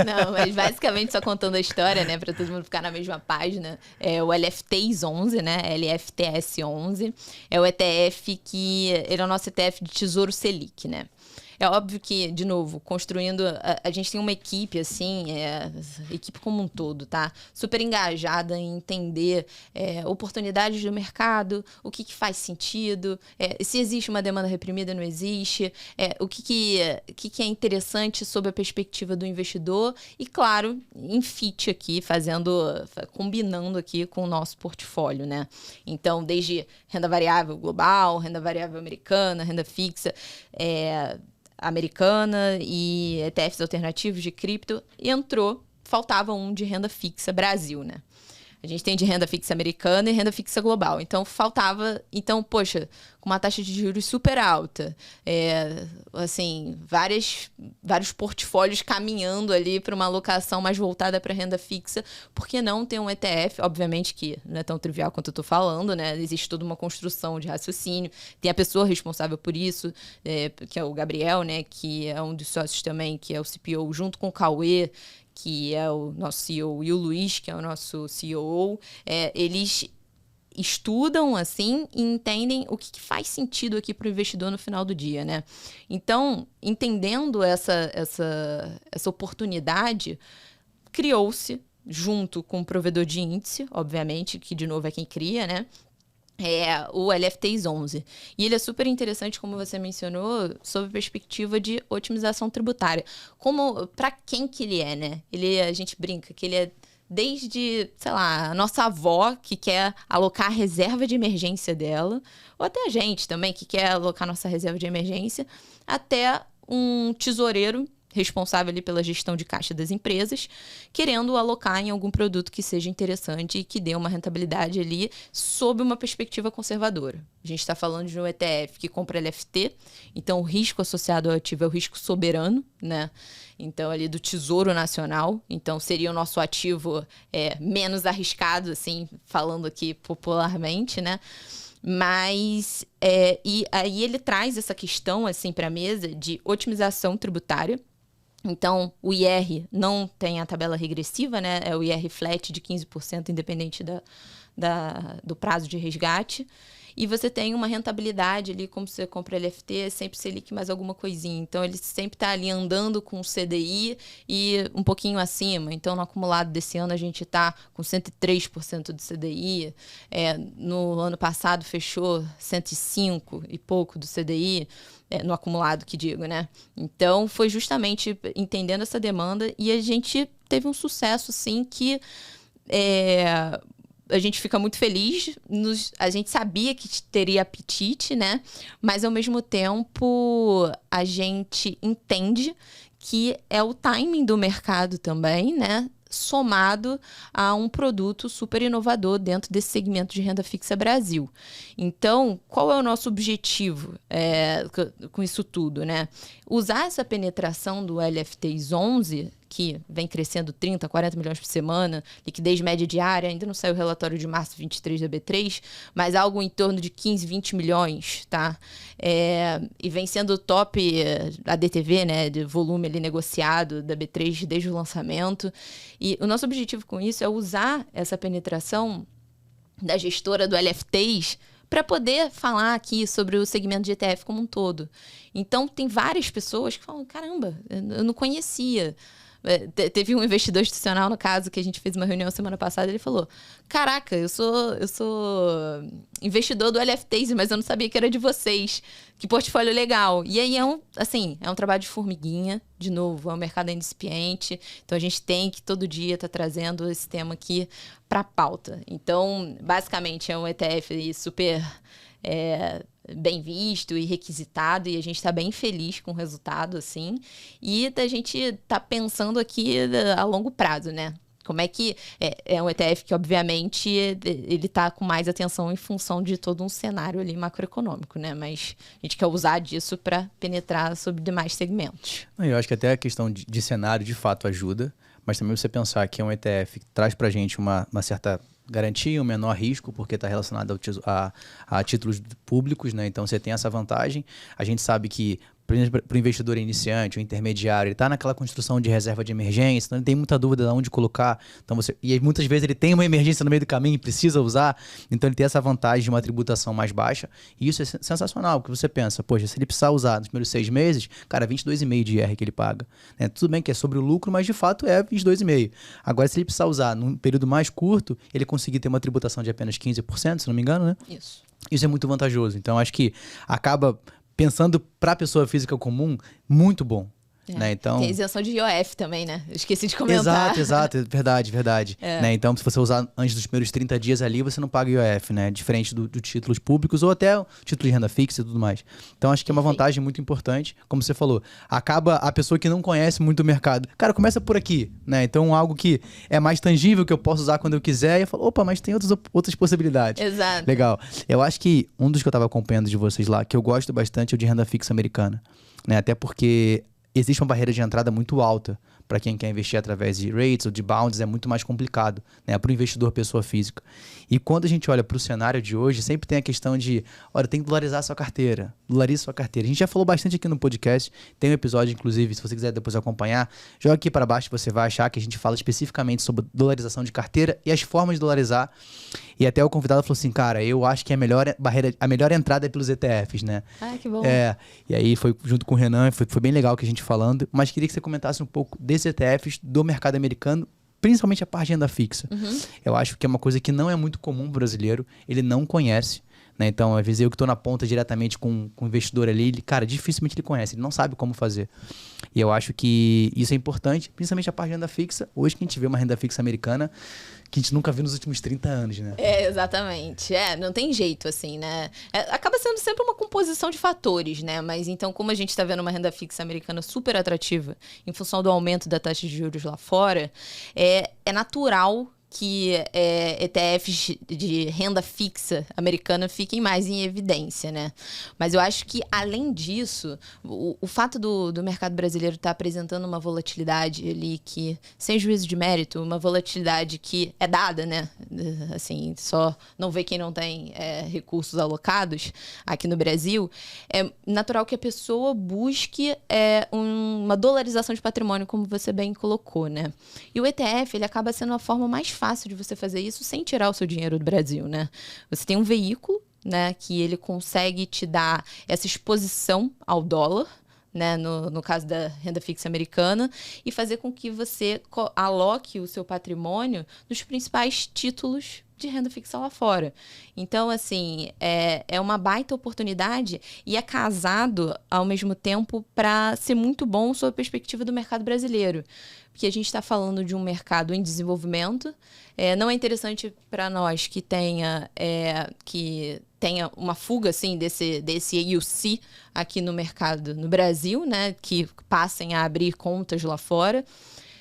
Não, mas basicamente só contando a história, né, para todo mundo ficar na mesma página, o LFTs 11, né, LFTS 11, é o ETF que ele é o nosso ETF de Tesouro Selic, né. É óbvio que, de novo, construindo... A gente tem uma equipe, assim, equipe como um todo, tá? Super engajada em entender oportunidades do mercado, o que faz sentido, se existe uma demanda reprimida, não existe, o que é interessante sob a perspectiva do investidor e, claro, em fit aqui, combinando aqui com o nosso portfólio, né? Então, desde renda variável global, renda variável americana, renda fixa, americana e ETFs alternativos de cripto, faltava um de renda fixa Brasil, né? A gente tem de renda fixa americana e renda fixa global. Então, poxa, com uma taxa de juros super alta, assim, vários portfólios caminhando ali para uma alocação mais voltada para renda fixa, por que não ter um ETF? Obviamente que não é tão trivial quanto eu estou falando, né? Existe toda uma construção de raciocínio, tem a pessoa responsável por isso, que é o Gabriel, né? Que é um dos sócios também, que é o CPO, junto com o Cauê, que é o nosso CEO, e o Luiz, que é o nosso COO, eles estudam, assim, e entendem o que faz sentido aqui para o investidor no final do dia, né? Então, entendendo essa oportunidade, criou-se, junto com o provedor de índice, obviamente, que, de novo, é quem cria, né? O LFTs 11. E ele é super interessante, como você mencionou, sob a perspectiva de otimização tributária. Para quem que ele é, né? A gente brinca que ele é desde, sei lá, a nossa avó que quer alocar a reserva de emergência dela, ou até a gente também que quer alocar nossa reserva de emergência, até um tesoureiro responsável ali pela gestão de caixa das empresas, querendo alocar em algum produto que seja interessante e que dê uma rentabilidade ali sob uma perspectiva conservadora. A gente está falando de um ETF que compra LFT, então o risco associado ao ativo é o risco soberano, né? Então, ali do Tesouro Nacional. Então, seria o nosso ativo menos arriscado, assim, falando aqui popularmente, né? Mas, e aí ele traz essa questão, assim, para a mesa de otimização tributária. Então, o IR não tem a tabela regressiva, né? É o IR flat de 15%, independente do prazo de resgate. E você tem uma rentabilidade ali, como você compra LFT, é sempre Selic mais alguma coisinha. Então, ele sempre está ali andando com o CDI e um pouquinho acima. Então, no acumulado desse ano, a gente está com 103% do CDI. No ano passado, fechou 105 e pouco do CDI. No acumulado, que digo, né? Então, foi justamente entendendo essa demanda e a gente teve um sucesso, assim, que a gente fica muito feliz. A gente sabia que teria apetite, né? Mas, ao mesmo tempo, a gente entende que é o timing do mercado também, né? somado a um produto super inovador dentro desse segmento de renda fixa Brasil. Então, qual é o nosso objetivo com isso tudo, né? Usar essa penetração do LFTs 11, que vem crescendo 30, 40 milhões por semana, liquidez média diária, ainda não saiu o relatório de março 23 da B3, mas algo em torno de 15, 20 milhões, tá? E vem sendo top a DTV, né, de volume ali negociado da B3 desde o lançamento. E o nosso objetivo com isso é usar essa penetração da gestora do LFTs para poder falar aqui sobre o segmento de ETF como um todo. Então, tem várias pessoas que falam, caramba, eu não conhecia. Teve um investidor institucional, no caso, que a gente fez uma reunião semana passada, ele falou, caraca, eu sou investidor do LFTs, mas eu não sabia que era de vocês. Que portfólio legal. E aí é um trabalho de formiguinha, de novo, é um mercado incipiente, então a gente tem que todo dia estar trazendo esse tema aqui para a pauta. Então, basicamente, é um ETF super bem visto e requisitado, e a gente está bem feliz com o resultado, assim, e a gente está pensando aqui a longo prazo, né? Como é que é um ETF que, obviamente, ele está com mais atenção em função de todo um cenário ali macroeconômico, né? Mas a gente quer usar disso para penetrar sobre demais segmentos. Eu acho que até a questão de cenário, de fato, ajuda, mas também você pensar que é um ETF que traz para a gente uma certa garantia, um menor risco, porque está relacionado a títulos públicos, né? Então você tem essa vantagem. A gente sabe que para o investidor iniciante, o intermediário, ele está naquela construção de reserva de emergência, então ele tem muita dúvida de onde colocar. Então e muitas vezes ele tem uma emergência no meio do caminho e precisa usar, então ele tem essa vantagem de uma tributação mais baixa. E isso é sensacional, porque você pensa, poxa, se ele precisar usar nos primeiros 6 meses, cara, 22,5% de IR que ele paga. Né? Tudo bem que é sobre o lucro, mas de fato é 22,5%. Agora, se ele precisar usar num período mais curto, ele conseguir ter uma tributação de apenas 15%, se não me engano, né? Isso é muito vantajoso. Então, acho que acaba pensando para a pessoa física comum, muito bom. Né? Então, tem isenção de IOF também, né? Eu esqueci de comentar. Exato. Verdade. Né? Então, se você usar antes dos primeiros 30 dias ali, você não paga IOF, né? Diferente do títulos públicos ou até o título de renda fixa e tudo mais. Então, acho que é uma vantagem muito importante. Como você falou, acaba a pessoa que não conhece muito o mercado. Cara, começa por aqui, né? Então, algo que é mais tangível, que eu posso usar quando eu quiser. E eu falo, opa, mas tem outras possibilidades. Exato. Legal. Eu acho que um dos que eu estava acompanhando de vocês lá, que eu gosto bastante, é o de renda fixa americana. Né? Até porque existe uma barreira de entrada muito alta para quem quer investir através de rates ou de bonds, é muito mais complicado, né? Para o investidor pessoa física. E quando a gente olha para o cenário de hoje, sempre tem a questão de, olha, tem que dolarizar a sua carteira, dolarize sua carteira. A gente já falou bastante aqui no podcast, tem um episódio, inclusive, se você quiser depois acompanhar, joga aqui para baixo, você vai achar que a gente fala especificamente sobre dolarização de carteira e as formas de dolarizar. E até o convidado falou assim, cara, eu acho que a melhor entrada é pelos ETFs, né? Ah, que bom. E aí foi junto com o Renan, foi bem legal que a gente falando, mas queria que você comentasse um pouco desses ETFs do mercado americano, principalmente a parte de renda fixa. Eu acho que é uma coisa que não é muito comum pro brasileiro, ele não conhece, né? Então, às vezes eu que estou na ponta diretamente com o investidor ali, cara, dificilmente ele conhece, ele não sabe como fazer. E eu acho que isso é importante, principalmente a parte de renda fixa. Hoje que a gente vê uma renda fixa americana que a gente nunca viu nos últimos 30 anos, né? Exatamente. Não tem jeito, assim, né? Acaba sendo sempre uma composição de fatores, né? Mas então, como a gente está vendo uma renda fixa americana super atrativa em função do aumento da taxa de juros lá fora, é natural que ETFs de renda fixa americana fiquem mais em evidência, né? Mas eu acho que, além disso, o fato do mercado brasileiro estar apresentando uma volatilidade ali que, sem juízo de mérito, uma volatilidade que é dada, né? Assim, só não vê quem não tem recursos alocados aqui no Brasil, é natural que a pessoa busque uma dolarização de patrimônio, como você bem colocou, né? E o ETF, ele acaba sendo a forma mais fácil de você fazer isso sem tirar o seu dinheiro do Brasil, né? Você tem um veículo, né, que ele consegue te dar essa exposição ao dólar, né, no caso da renda fixa americana, e fazer com que você aloque o seu patrimônio nos principais títulos de renda fixa lá fora. Então, assim, é uma baita oportunidade e é casado, ao mesmo tempo, para ser muito bom sob a perspectiva do mercado brasileiro. Porque a gente está falando de um mercado em desenvolvimento. Não é interessante para nós que tenha uma fuga assim, desse AUC aqui no mercado no Brasil, né, que passem a abrir contas lá fora.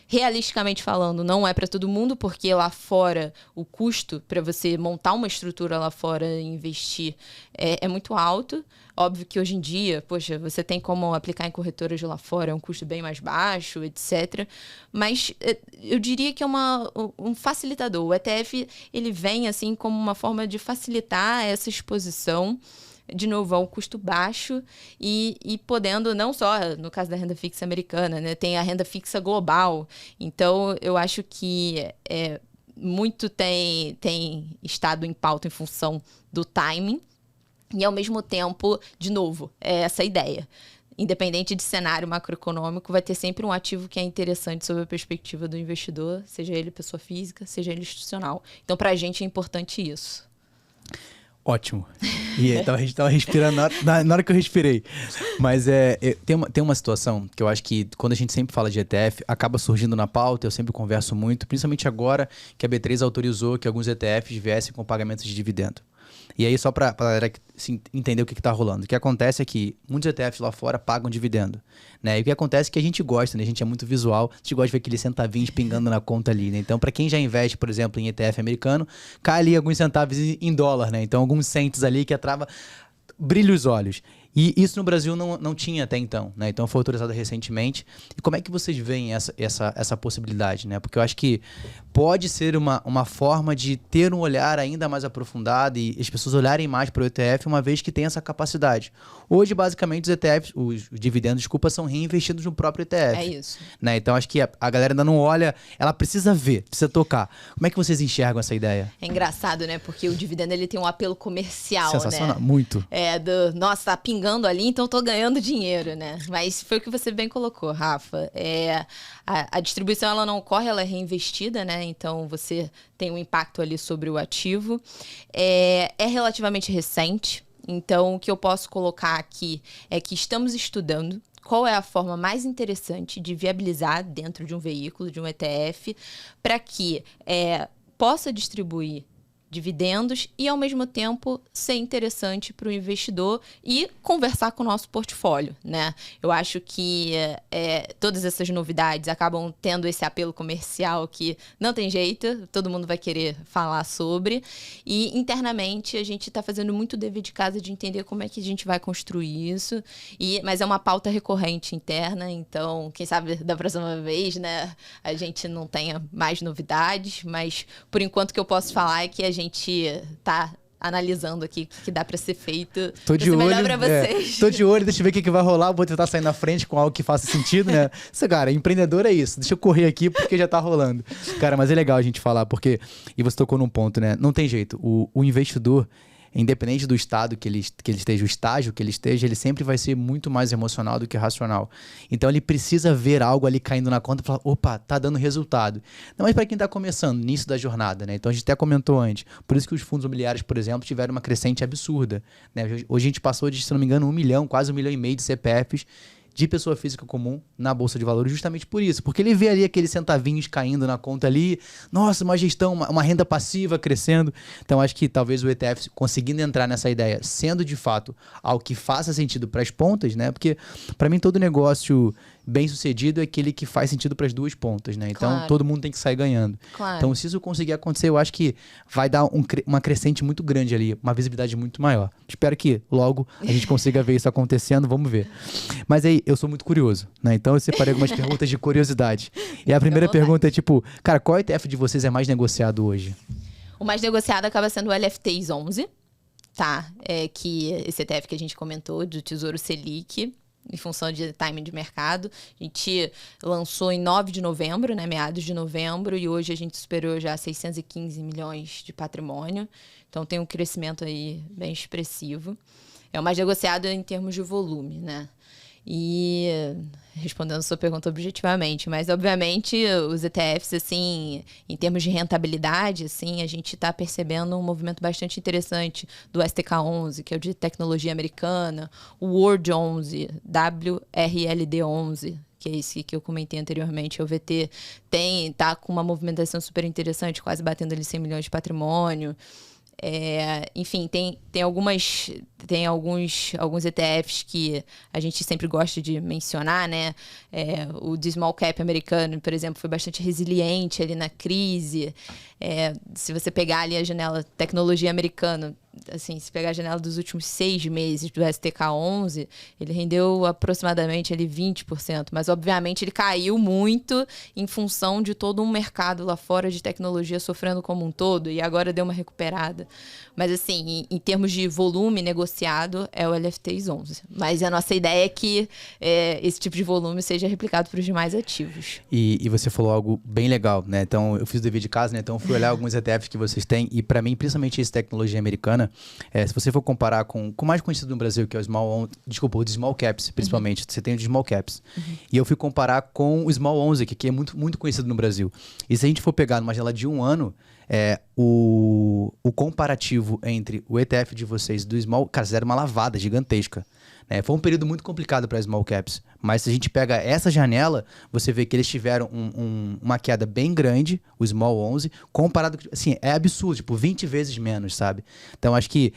realisticamente falando, não é para todo mundo, porque lá fora o custo para você montar uma estrutura lá fora e investir é muito alto. Óbvio que hoje em dia, poxa, você tem como aplicar em corretoras de lá fora, é um custo bem mais baixo, etc. Mas eu diria que é um facilitador. O ETF, ele vem assim como uma forma de facilitar essa exposição, de novo, a um custo baixo e podendo, não só no caso da renda fixa americana, né? Tem a renda fixa global. Então, eu acho que muito tem estado em pauta em função do timing. E, ao mesmo tempo, de novo, é essa ideia. Independente de cenário macroeconômico, vai ter sempre um ativo que é interessante sob a perspectiva do investidor, seja ele pessoa física, seja ele institucional. Então, para a gente é importante isso. Ótimo. E a gente tava respirando na hora que eu respirei. Mas tem uma situação que eu acho que quando a gente sempre fala de ETF, acaba surgindo na pauta, eu sempre converso muito, principalmente agora que a B3 autorizou que alguns ETFs viessem com pagamentos de dividendo. E aí, só para a galera entender o que está rolando. O que acontece é que muitos ETFs lá fora pagam dividendo, né? E o que acontece é que a gente gosta, né? A gente é muito visual, a gente gosta de ver aqueles centavinhos pingando na conta ali, né? Então, para quem já investe, por exemplo, em ETF americano, cai ali alguns centavos em dólar, né? Então, alguns cents ali que brilha os olhos. E isso no Brasil não tinha até então, né? Então foi autorizado recentemente. E como é que vocês veem essa possibilidade, né? Porque eu acho que pode ser uma forma de ter um olhar ainda mais aprofundado e as pessoas olharem mais para o ETF, uma vez que tem essa capacidade. Hoje, basicamente, os ETFs, os dividendos, desculpa, são reinvestidos no próprio ETF. É isso. Né? Então acho que a galera ainda não olha, ela precisa ver, precisa tocar. Como é que vocês enxergam essa ideia? É engraçado, né? Porque o dividendo ele tem um apelo comercial, sensacional, né? Muito. Nossa, tá pingando ali, então tô ganhando dinheiro, né? Mas foi o que você bem colocou, Rafa. A distribuição ela não ocorre, ela é reinvestida, né? Então você tem um impacto ali sobre o ativo. É relativamente recente. Então o que eu posso colocar aqui é que estamos estudando qual é a forma mais interessante de viabilizar dentro de um veículo, de um ETF, para que possa distribuir dividendos e, ao mesmo tempo, ser interessante para o investidor e conversar com o nosso portfólio, né? Eu acho que todas essas novidades acabam tendo esse apelo comercial que não tem jeito, todo mundo vai querer falar sobre. E, internamente, a gente está fazendo muito dever de casa de entender como é que a gente vai construir isso. Mas é uma pauta recorrente interna, então, quem sabe da próxima vez, né, a gente não tenha mais novidades, mas, por enquanto, o que eu posso falar é que a gente tá analisando aqui o que dá pra ser feito. Tô de olho, melhor pra vocês. Tô de olho, deixa eu ver o que vai rolar. Vou tentar sair na frente com algo que faça sentido, né? Cara, empreendedor é isso. Deixa eu correr aqui porque já tá rolando. Cara, mas é legal a gente falar, porque... E você tocou num ponto, né? Não tem jeito. O investidor, independente do estado que ele esteja, o estágio que ele esteja, ele sempre vai ser muito mais emocional do que racional. Então ele precisa ver algo ali caindo na conta e falar, opa, tá dando resultado. Não, mas para quem tá começando, início da jornada, né? Então a gente até comentou antes, por isso que os fundos imobiliários, por exemplo, tiveram uma crescente absurda, né? Hoje a gente passou de, se não me engano, 1 milhão, quase 1,5 milhão de CPFs de pessoa física comum na Bolsa de Valores, justamente por isso. Porque ele vê ali aqueles centavinhos caindo na conta ali, nossa, uma gestão, uma renda passiva crescendo. Então, acho que talvez o ETF, conseguindo entrar nessa ideia, sendo de fato algo que faça sentido para as pontas, né? Porque, para mim, todo negócio bem sucedido é aquele que faz sentido para as duas pontas, né? Então, Claro. todo mundo tem que sair ganhando. Claro. Então, se isso conseguir acontecer, eu acho que vai dar uma crescente muito grande ali, uma visibilidade muito maior. Espero que logo a gente consiga ver isso acontecendo, vamos ver. Mas aí, eu sou muito curioso, né? Então, eu separei algumas perguntas de curiosidade. E a primeira pergunta é tipo, cara, qual ETF de vocês é mais negociado hoje? O mais negociado acaba sendo o LFTs 11, tá? Que esse ETF que a gente comentou, do Tesouro Selic, em função de timing de mercado. A gente lançou em 9 de novembro, né, meados de novembro, e hoje a gente superou já 615 milhões de patrimônio. Então tem um crescimento aí bem expressivo. É o mais negociado em termos de volume, né? E respondendo a sua pergunta objetivamente, mas obviamente os ETFs, assim, em termos de rentabilidade, assim, a gente está percebendo um movimento bastante interessante do STK11, que é o de tecnologia americana, o World 11, WRLD 11, que é esse que eu comentei anteriormente, o VT tá com uma movimentação super interessante, quase batendo ali 100 milhões de patrimônio. Enfim, tem alguns ETFs que a gente sempre gosta de mencionar, né? O de small cap americano, por exemplo, foi bastante resiliente ali na crise. Se você pegar ali a janela tecnologia americana, assim, se pegar a janela dos últimos 6 meses do STK11, ele rendeu aproximadamente ali 20%, mas obviamente ele caiu muito em função de todo um mercado lá fora de tecnologia sofrendo como um todo, e agora deu uma recuperada. Mas assim, em termos de volume negociado, é o LFTs 11. Mas a nossa ideia é que esse tipo de volume seja replicado para os demais ativos. E você falou algo bem legal, né? Então, eu fiz o dever de casa, né? Então, eu fui olhar alguns ETFs que vocês têm, e para mim, principalmente esse tecnologia americana, se você for comparar com o mais conhecido no Brasil, que é o Small Caps, principalmente. Você tem o de Small Caps. E eu fui comparar com o Small 11, que é muito, muito conhecido no Brasil. E se a gente for pegar numa janela de 1 ano, o comparativo entre o ETF de vocês e do Small, cara, fizeram uma lavada gigantesca. Foi um período muito complicado para Small Caps, mas se a gente pega essa janela, você vê que eles tiveram uma queda bem grande, o Small 11, comparado, assim, é absurdo, tipo, 20 vezes menos, sabe? Então, acho que,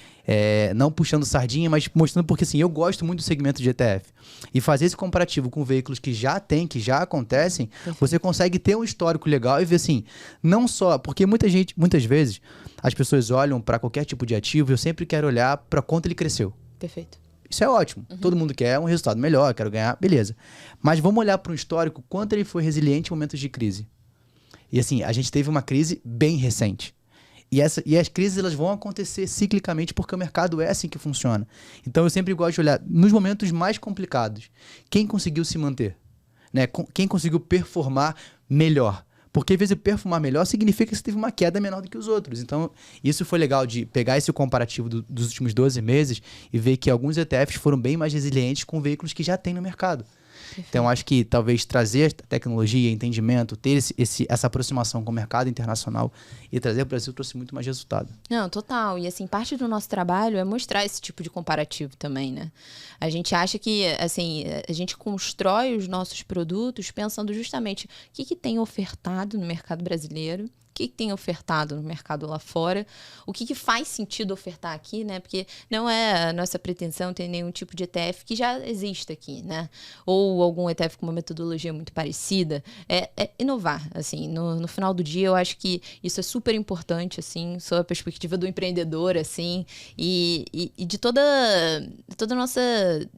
não puxando sardinha, mas mostrando porque, assim, eu gosto muito do segmento de ETF. E fazer esse comparativo com veículos que já tem, que já acontecem, você consegue ter um histórico legal e ver, assim, não só, porque muitas vezes, as pessoas olham para qualquer tipo de ativo, eu sempre quero olhar para quanto ele cresceu. Perfeito. Isso é ótimo. Todo mundo quer um resultado melhor, quero ganhar, beleza. Mas vamos olhar para o histórico, quanto ele foi resiliente em momentos de crise. E assim, a gente teve uma crise bem recente. E as crises elas vão acontecer ciclicamente porque o mercado é assim que funciona. Então eu sempre gosto de olhar nos momentos mais complicados. Quem conseguiu se manter? Né? Quem conseguiu performar melhor? Porque às vezes performar melhor significa que você teve uma queda menor do que os outros. Então, isso foi legal de pegar esse comparativo dos últimos 12 meses e ver que alguns ETFs foram bem mais resilientes com veículos que já tem no mercado. Perfeito. Então, acho que talvez trazer tecnologia, entendimento, ter essa aproximação com o mercado internacional e trazer para o Brasil trouxe muito mais resultado. Não, total. E assim, parte do nosso trabalho é mostrar esse tipo de comparativo também, né? A gente acha que, assim, a gente constrói os nossos produtos pensando justamente o que tem ofertado no mercado brasileiro, o que tem ofertado no mercado lá fora, o que faz sentido ofertar aqui, né? Porque não é a nossa pretensão ter nenhum tipo de ETF que já exista aqui, né? Ou algum ETF com uma metodologia muito parecida. É inovar, assim. No final do dia, eu acho que isso é super importante, assim, sob a perspectiva do empreendedor, assim, e de toda a nossa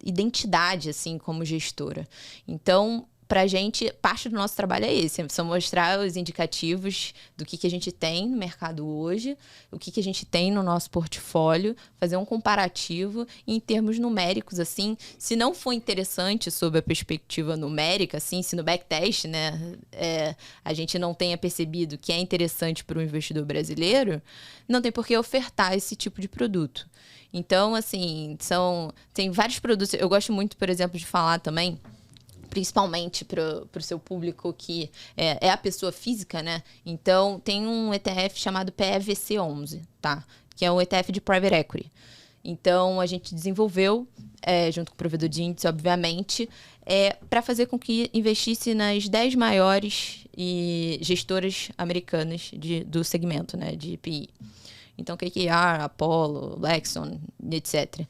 identidade, assim, como gestora. Então, pra gente, parte do nosso trabalho é esse, só mostrar os indicativos do que a gente tem no mercado hoje, o que a gente tem no nosso portfólio, fazer um comparativo e em termos numéricos, assim, se não for interessante sob a perspectiva numérica, assim, se no backtest, né, a gente não tenha percebido que é interessante para o investidor brasileiro, não tem por que ofertar esse tipo de produto. Então, assim, tem vários produtos, eu gosto muito, por exemplo, de falar também, principalmente para o seu público que é a pessoa física, né? Então, tem um ETF chamado PEVC11, tá? Que é um ETF de Private Equity. Então, a gente desenvolveu, junto com o provedor de índice, obviamente, para fazer com que investisse nas 10 maiores gestoras americanas do segmento, né? De PI. Então, KKR, Apollo, Blackstone, etc.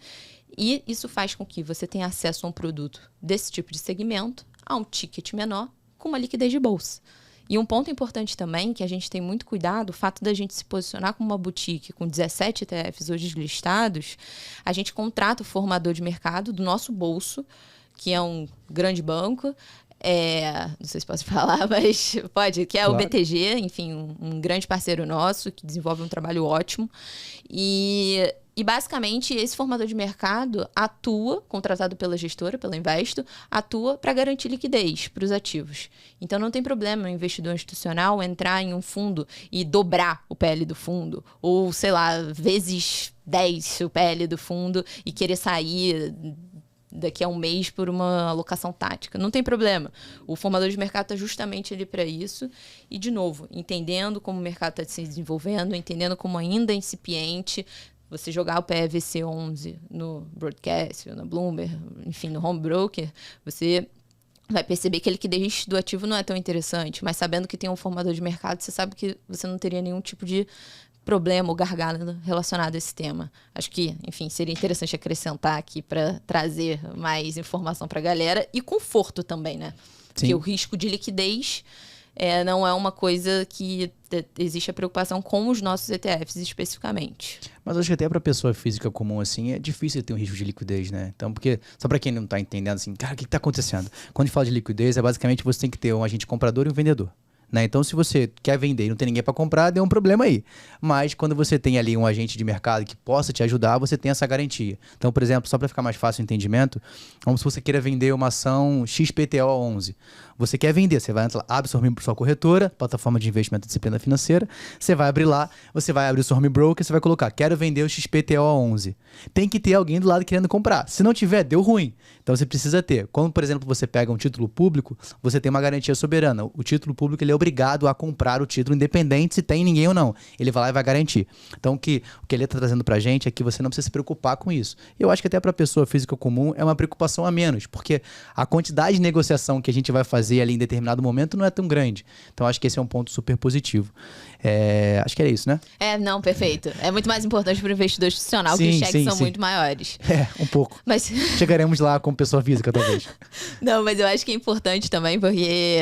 E isso faz com que você tenha acesso a um produto desse tipo de segmento, a um ticket menor, com uma liquidez de bolsa. E um ponto importante também, que a gente tem muito cuidado, o fato da gente se posicionar como uma boutique com 17 ETFs hoje listados, a gente contrata o formador de mercado do nosso bolso, que é um grande banco, não sei se posso falar, mas pode, que é claro. O BTG, enfim, um grande parceiro nosso, que desenvolve um trabalho ótimo. E basicamente, esse formador de mercado atua, contratado pela gestora, pela Investo, atua para garantir liquidez para os ativos. Então, não tem problema o investidor institucional entrar em um fundo e dobrar o PL do fundo, ou, sei lá, vezes 10 o PL do fundo e querer sair daqui a um mês por uma alocação tática. Não tem problema. O formador de mercado está justamente ali para isso. E, de novo, entendendo como o mercado está se desenvolvendo, entendendo como ainda é incipiente, você jogar o PEVC11 no Broadcast, na Bloomberg, enfim, no Home Broker, você vai perceber que a liquidez do ativo não é tão interessante. Mas sabendo que tem um formador de mercado, você sabe que você não teria nenhum tipo de problema ou gargalo relacionado a esse tema. Acho que, enfim, seria interessante acrescentar aqui para trazer mais informação para a galera e conforto também, né? Sim. Porque o risco de liquidez não é uma coisa que existe a preocupação com os nossos ETFs especificamente. Mas acho que até para pessoa física comum, assim, é difícil ter um risco de liquidez, né? Então, porque, só para quem não tá entendendo, assim, cara, o que tá acontecendo? Quando a gente fala de liquidez, basicamente você tem que ter um agente comprador e um vendedor. Né? Então, se você quer vender e não tem ninguém para comprar, deu um problema aí. Mas quando você tem ali um agente de mercado que possa te ajudar, você tem essa garantia. Então, por exemplo, só para ficar mais fácil o entendimento, como se você queira vender uma ação XPTO11. Você quer vender, você vai abre o seu home para sua corretora, plataforma de investimento e disciplina financeira, você vai abrir lá, você vai abrir o seu home broker, você vai colocar, quero vender o XPTO11. Tem que ter alguém do lado querendo comprar. Se não tiver, deu ruim. Então você precisa ter. Quando, por exemplo, você pega um título público, você tem uma garantia soberana. O título público ele é obrigado a comprar o título, independente se tem ninguém ou não. Ele vai lá e vai garantir. Então o que ele está trazendo pra gente é que você não precisa se preocupar com isso. E eu acho que até para a pessoa física comum é uma preocupação a menos, porque a quantidade de negociação que a gente vai fazer ali em determinado momento não é tão grande. Então acho que esse é um ponto super positivo. Acho que era isso, né? Não, perfeito. É muito mais importante para o investidor institucional, que os cheques são muito maiores. Um pouco. Mas chegaremos lá com pessoa física, talvez. Não, mas eu acho que é importante também, porque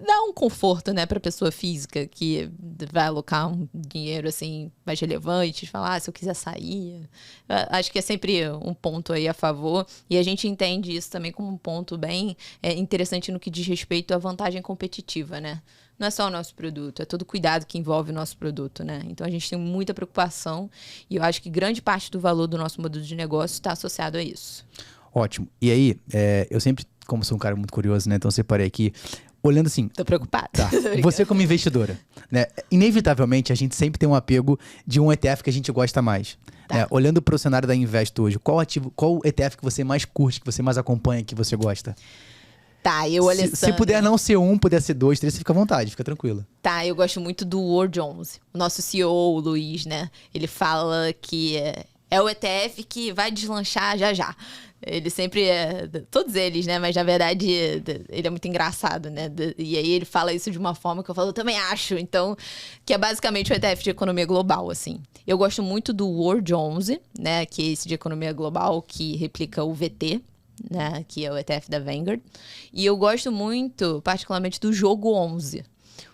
dá um conforto, né, para pessoa física que vai alocar um dinheiro assim mais relevante, falar, se eu quiser sair. Acho que é sempre um ponto aí a favor. E a gente entende isso também como um ponto bem interessante no que diz respeito à vantagem competitiva, né? Não é só o nosso produto, é todo o cuidado que envolve o nosso produto, né? Então a gente tem muita preocupação e eu acho que grande parte do valor do nosso modelo de negócio está associado a isso. Ótimo. E aí, eu sempre, como sou um cara muito curioso, né? Então separei aqui, olhando assim... Tô preocupada. Tá. Você como investidora, né? Inevitavelmente a gente sempre tem um apego de um ETF que a gente gosta mais. Tá. Né? Olhando para o cenário da Invest hoje, qual ETF que você mais curte, que você mais acompanha, que você gosta? Tá, Alessandra... Se puder não ser um, puder ser dois, três, você fica à vontade, fica tranquila. Tá, eu gosto muito do War Jones, o nosso CEO, o Luiz, né? Ele fala que é o ETF que vai deslanchar já já. Ele sempre todos eles, né? Mas na verdade ele é muito engraçado, né? E aí ele fala isso de uma forma que eu falo, eu também acho. Então, que é basicamente o ETF de economia global, assim. Eu gosto muito do War Jones, né? Que é esse de economia global que replica o VT, né, que é o ETF da Vanguard. E eu gosto muito, particularmente, do Jogo 11.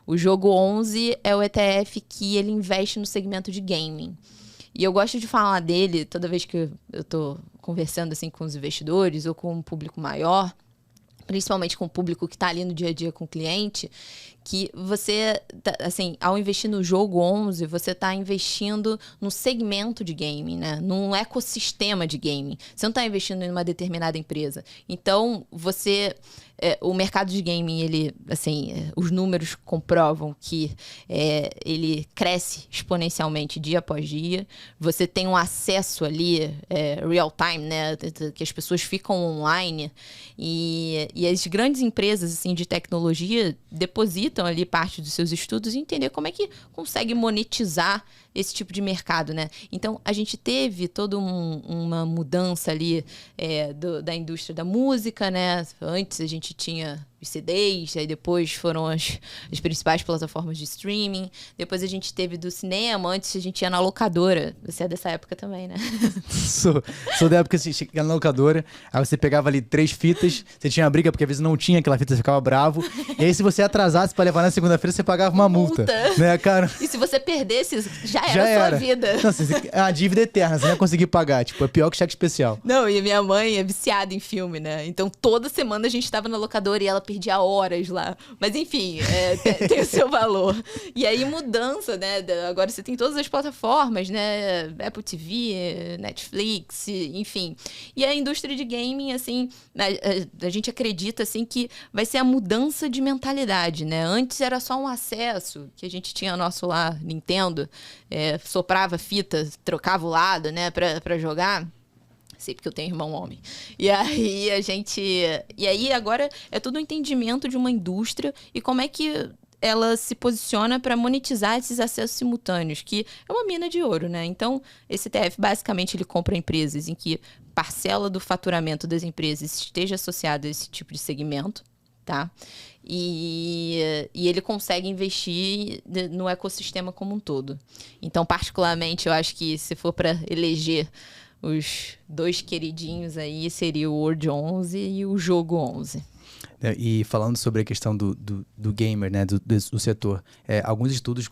O Jogo 11 é o ETF que ele investe no segmento de gaming. E eu gosto de falar dele toda vez que eu tô conversando assim, com os investidores ou com um público maior, principalmente com o público que está ali no dia a dia com o cliente, que você, assim, ao investir no Jogo 11, você está investindo no segmento de gaming, né? Num ecossistema de gaming. Você não está investindo em uma determinada empresa. Então, o mercado de gaming, ele, assim, os números comprovam que ele cresce exponencialmente dia após dia. Você tem um acesso ali real time, né? Que as pessoas ficam online e as grandes empresas assim, de tecnologia depositam ali parte dos seus estudos e entender como é que consegue monetizar esse tipo de mercado, né? Então, a gente teve toda uma mudança ali da indústria da música, né? Antes a gente tinha os CDs, aí depois foram as principais plataformas de streaming. Depois a gente teve do cinema, antes a gente ia na locadora. Você é dessa época também, né? Sou da época que você chegava na locadora, aí você pegava ali 3 fitas, você tinha uma briga, porque às vezes não tinha aquela fita, você ficava bravo. E aí se você atrasasse pra levar na segunda-feira, você pagava uma multa. Né, cara? E se você perdesse, já era a sua vida. Não, é uma dívida eterna, você não ia conseguir pagar. Tipo, é pior que cheque especial. Não, e minha mãe é viciada em filme, né? Então toda semana a gente tava na locadora e ela perdia horas lá. Mas enfim, tem o seu valor. E aí mudança, né? Agora você tem todas as plataformas, né? Apple TV, Netflix, enfim. E a indústria de gaming, assim, a gente acredita, assim, que vai ser a mudança de mentalidade, né? Antes era só um acesso, que a gente tinha nosso lá, Nintendo, soprava fita, trocava o lado, né? Pra jogar. Sei porque eu tenho irmão homem. E aí agora é todo um entendimento de uma indústria e como é que ela se posiciona para monetizar esses acessos simultâneos, que é uma mina de ouro, né? Então, esse ETF, basicamente, ele compra empresas em que parcela do faturamento das empresas esteja associada a esse tipo de segmento, tá? E ele consegue investir no ecossistema como um todo. Então, particularmente, eu acho que se for para eleger os 2 queridinhos aí, seria o Word 11 e o Jogo 11. E falando sobre a questão do gamer, né, do setor, alguns estudos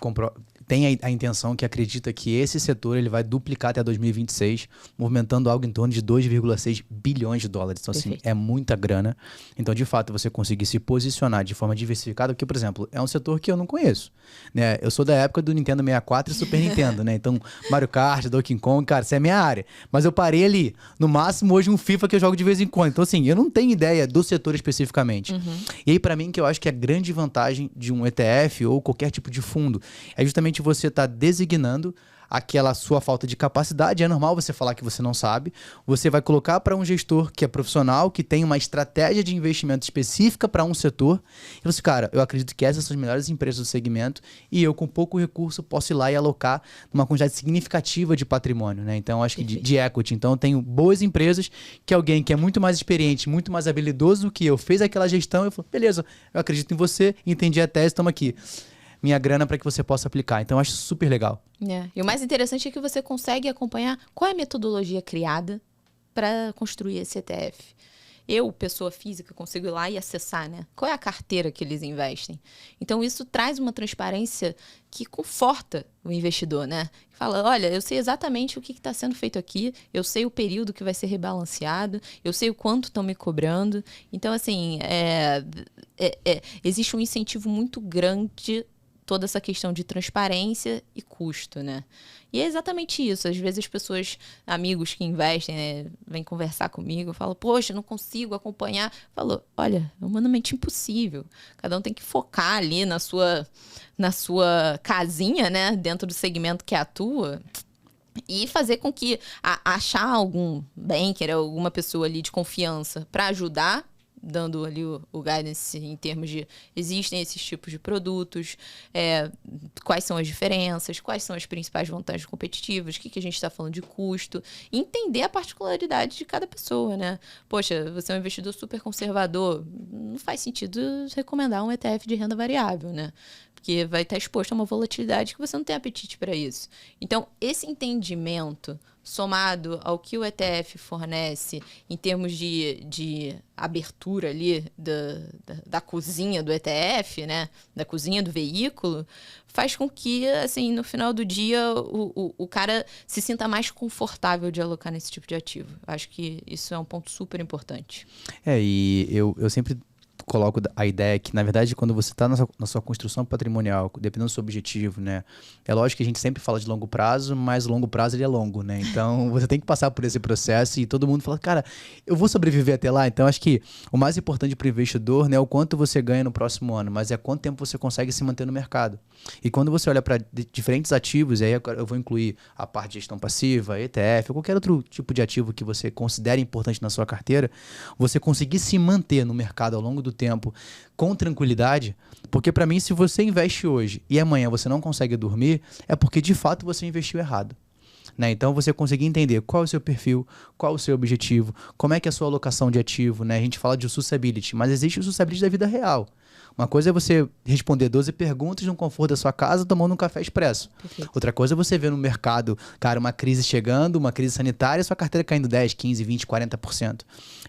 têm a intenção que acredita que esse setor ele vai duplicar até 2026, movimentando algo em torno de 2,6 bilhões de dólares. Então, assim, é muita grana. Então, de fato, você conseguir se posicionar de forma diversificada, porque, por exemplo, é um setor que eu não conheço, né? Eu sou da época do Nintendo 64 e Super Nintendo, né? Então, Mario Kart, Donkey Kong, cara, isso é minha área. Mas eu parei ali. No máximo, hoje, um FIFA que eu jogo de vez em quando. Então, assim, eu não tenho ideia do setor especificamente. E aí, para mim, que eu acho que a grande vantagem de um ETF ou qualquer tipo de fundo é justamente você estar designando aquela sua falta de capacidade. É normal você falar que você não sabe. Você vai colocar para um gestor que é profissional, que tem uma estratégia de investimento específica para um setor. E você, cara, eu acredito que essas são as melhores empresas do segmento e eu, com pouco recurso, posso ir lá e alocar uma quantidade significativa de patrimônio, né? Então, eu acho que de equity. Então, eu tenho boas empresas que alguém que é muito mais experiente, muito mais habilidoso do que eu, fez aquela gestão e eu falo, beleza, eu acredito em você, entendi a tese, estamos aqui. Minha grana para que você possa aplicar. Então, eu acho super legal. E o mais interessante é que você consegue acompanhar qual é a metodologia criada para construir esse ETF. Eu, pessoa física, consigo ir lá e acessar, né? Qual é a carteira que eles investem? Então, isso traz uma transparência que conforta o investidor, né? Fala, olha, eu sei exatamente o que está sendo feito aqui, eu sei o período que vai ser rebalanceado, eu sei o quanto estão me cobrando. Então, assim, existe um incentivo muito grande toda essa questão de transparência e custo, né? E é exatamente isso. Às vezes as pessoas, amigos que investem, né, vêm conversar comigo, falam, poxa, não consigo acompanhar. Falou, olha, é humanamente impossível. Cada um tem que focar ali na sua casinha, né, dentro do segmento que atua, e fazer com que achar algum banker, alguma pessoa ali de confiança para ajudar, dando ali o guidance em termos de existem esses tipos de produtos, quais são as diferenças, quais são as principais vantagens competitivas, o que a gente está falando de custo, e entender a particularidade de cada pessoa, né? Poxa, você é um investidor super conservador, não faz sentido recomendar um ETF de renda variável, né? Porque vai estar exposto a uma volatilidade que você não tem apetite para isso. Então, esse entendimento somado ao que o ETF fornece em termos de abertura ali da cozinha do ETF, né? Da cozinha do veículo, faz com que, assim, no final do dia, o cara se sinta mais confortável de alocar nesse tipo de ativo. Acho que isso é um ponto super importante. E eu sempre coloco a ideia que, na verdade, quando você está na sua construção patrimonial, dependendo do seu objetivo, né? É lógico que a gente sempre fala de longo prazo, mas o longo prazo ele é longo, né? Então, você tem que passar por esse processo e todo mundo fala, cara, eu vou sobreviver até lá. Então, acho que o mais importante para o investidor não é o quanto você ganha no próximo ano, mas é quanto tempo você consegue se manter no mercado. E quando você olha para diferentes ativos, e aí eu vou incluir a parte de gestão passiva, ETF, ou qualquer outro tipo de ativo que você considere importante na sua carteira, você conseguir se manter no mercado ao longo do tempo com tranquilidade, porque para mim, se você investe hoje e amanhã você não consegue dormir, é porque de fato você investiu errado. Né? Então, você conseguir entender qual é o seu perfil, qual é o seu objetivo, como é que é a sua alocação de ativo, né? A gente fala de sustainability, mas existe o sustainability da vida real. Uma coisa é você responder 12 perguntas no conforto da sua casa tomando um café expresso. Perfeito. Outra coisa é você ver no mercado, cara, uma crise chegando, uma crise sanitária, sua carteira caindo 10, 15, 20, 40%.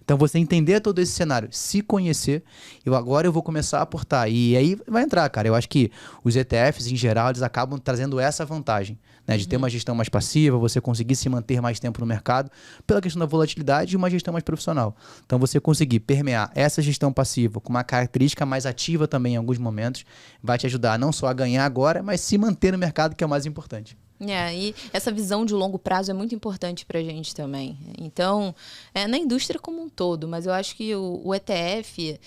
Então, você entender todo esse cenário, se conhecer, agora eu vou começar a aportar. E aí vai entrar, cara. Eu acho que os ETFs, em geral, eles acabam trazendo essa vantagem, né? De ter uma gestão mais passiva, você conseguir se manter mais tempo no mercado, pela questão da volatilidade e uma gestão mais profissional. Então, você conseguir permear essa gestão passiva com uma característica mais ativa também em alguns momentos, vai te ajudar não só a ganhar agora, mas se manter no mercado, que é o mais importante. E essa visão de longo prazo é muito importante para a gente também. Então, na indústria como um todo, mas eu acho que o ETF,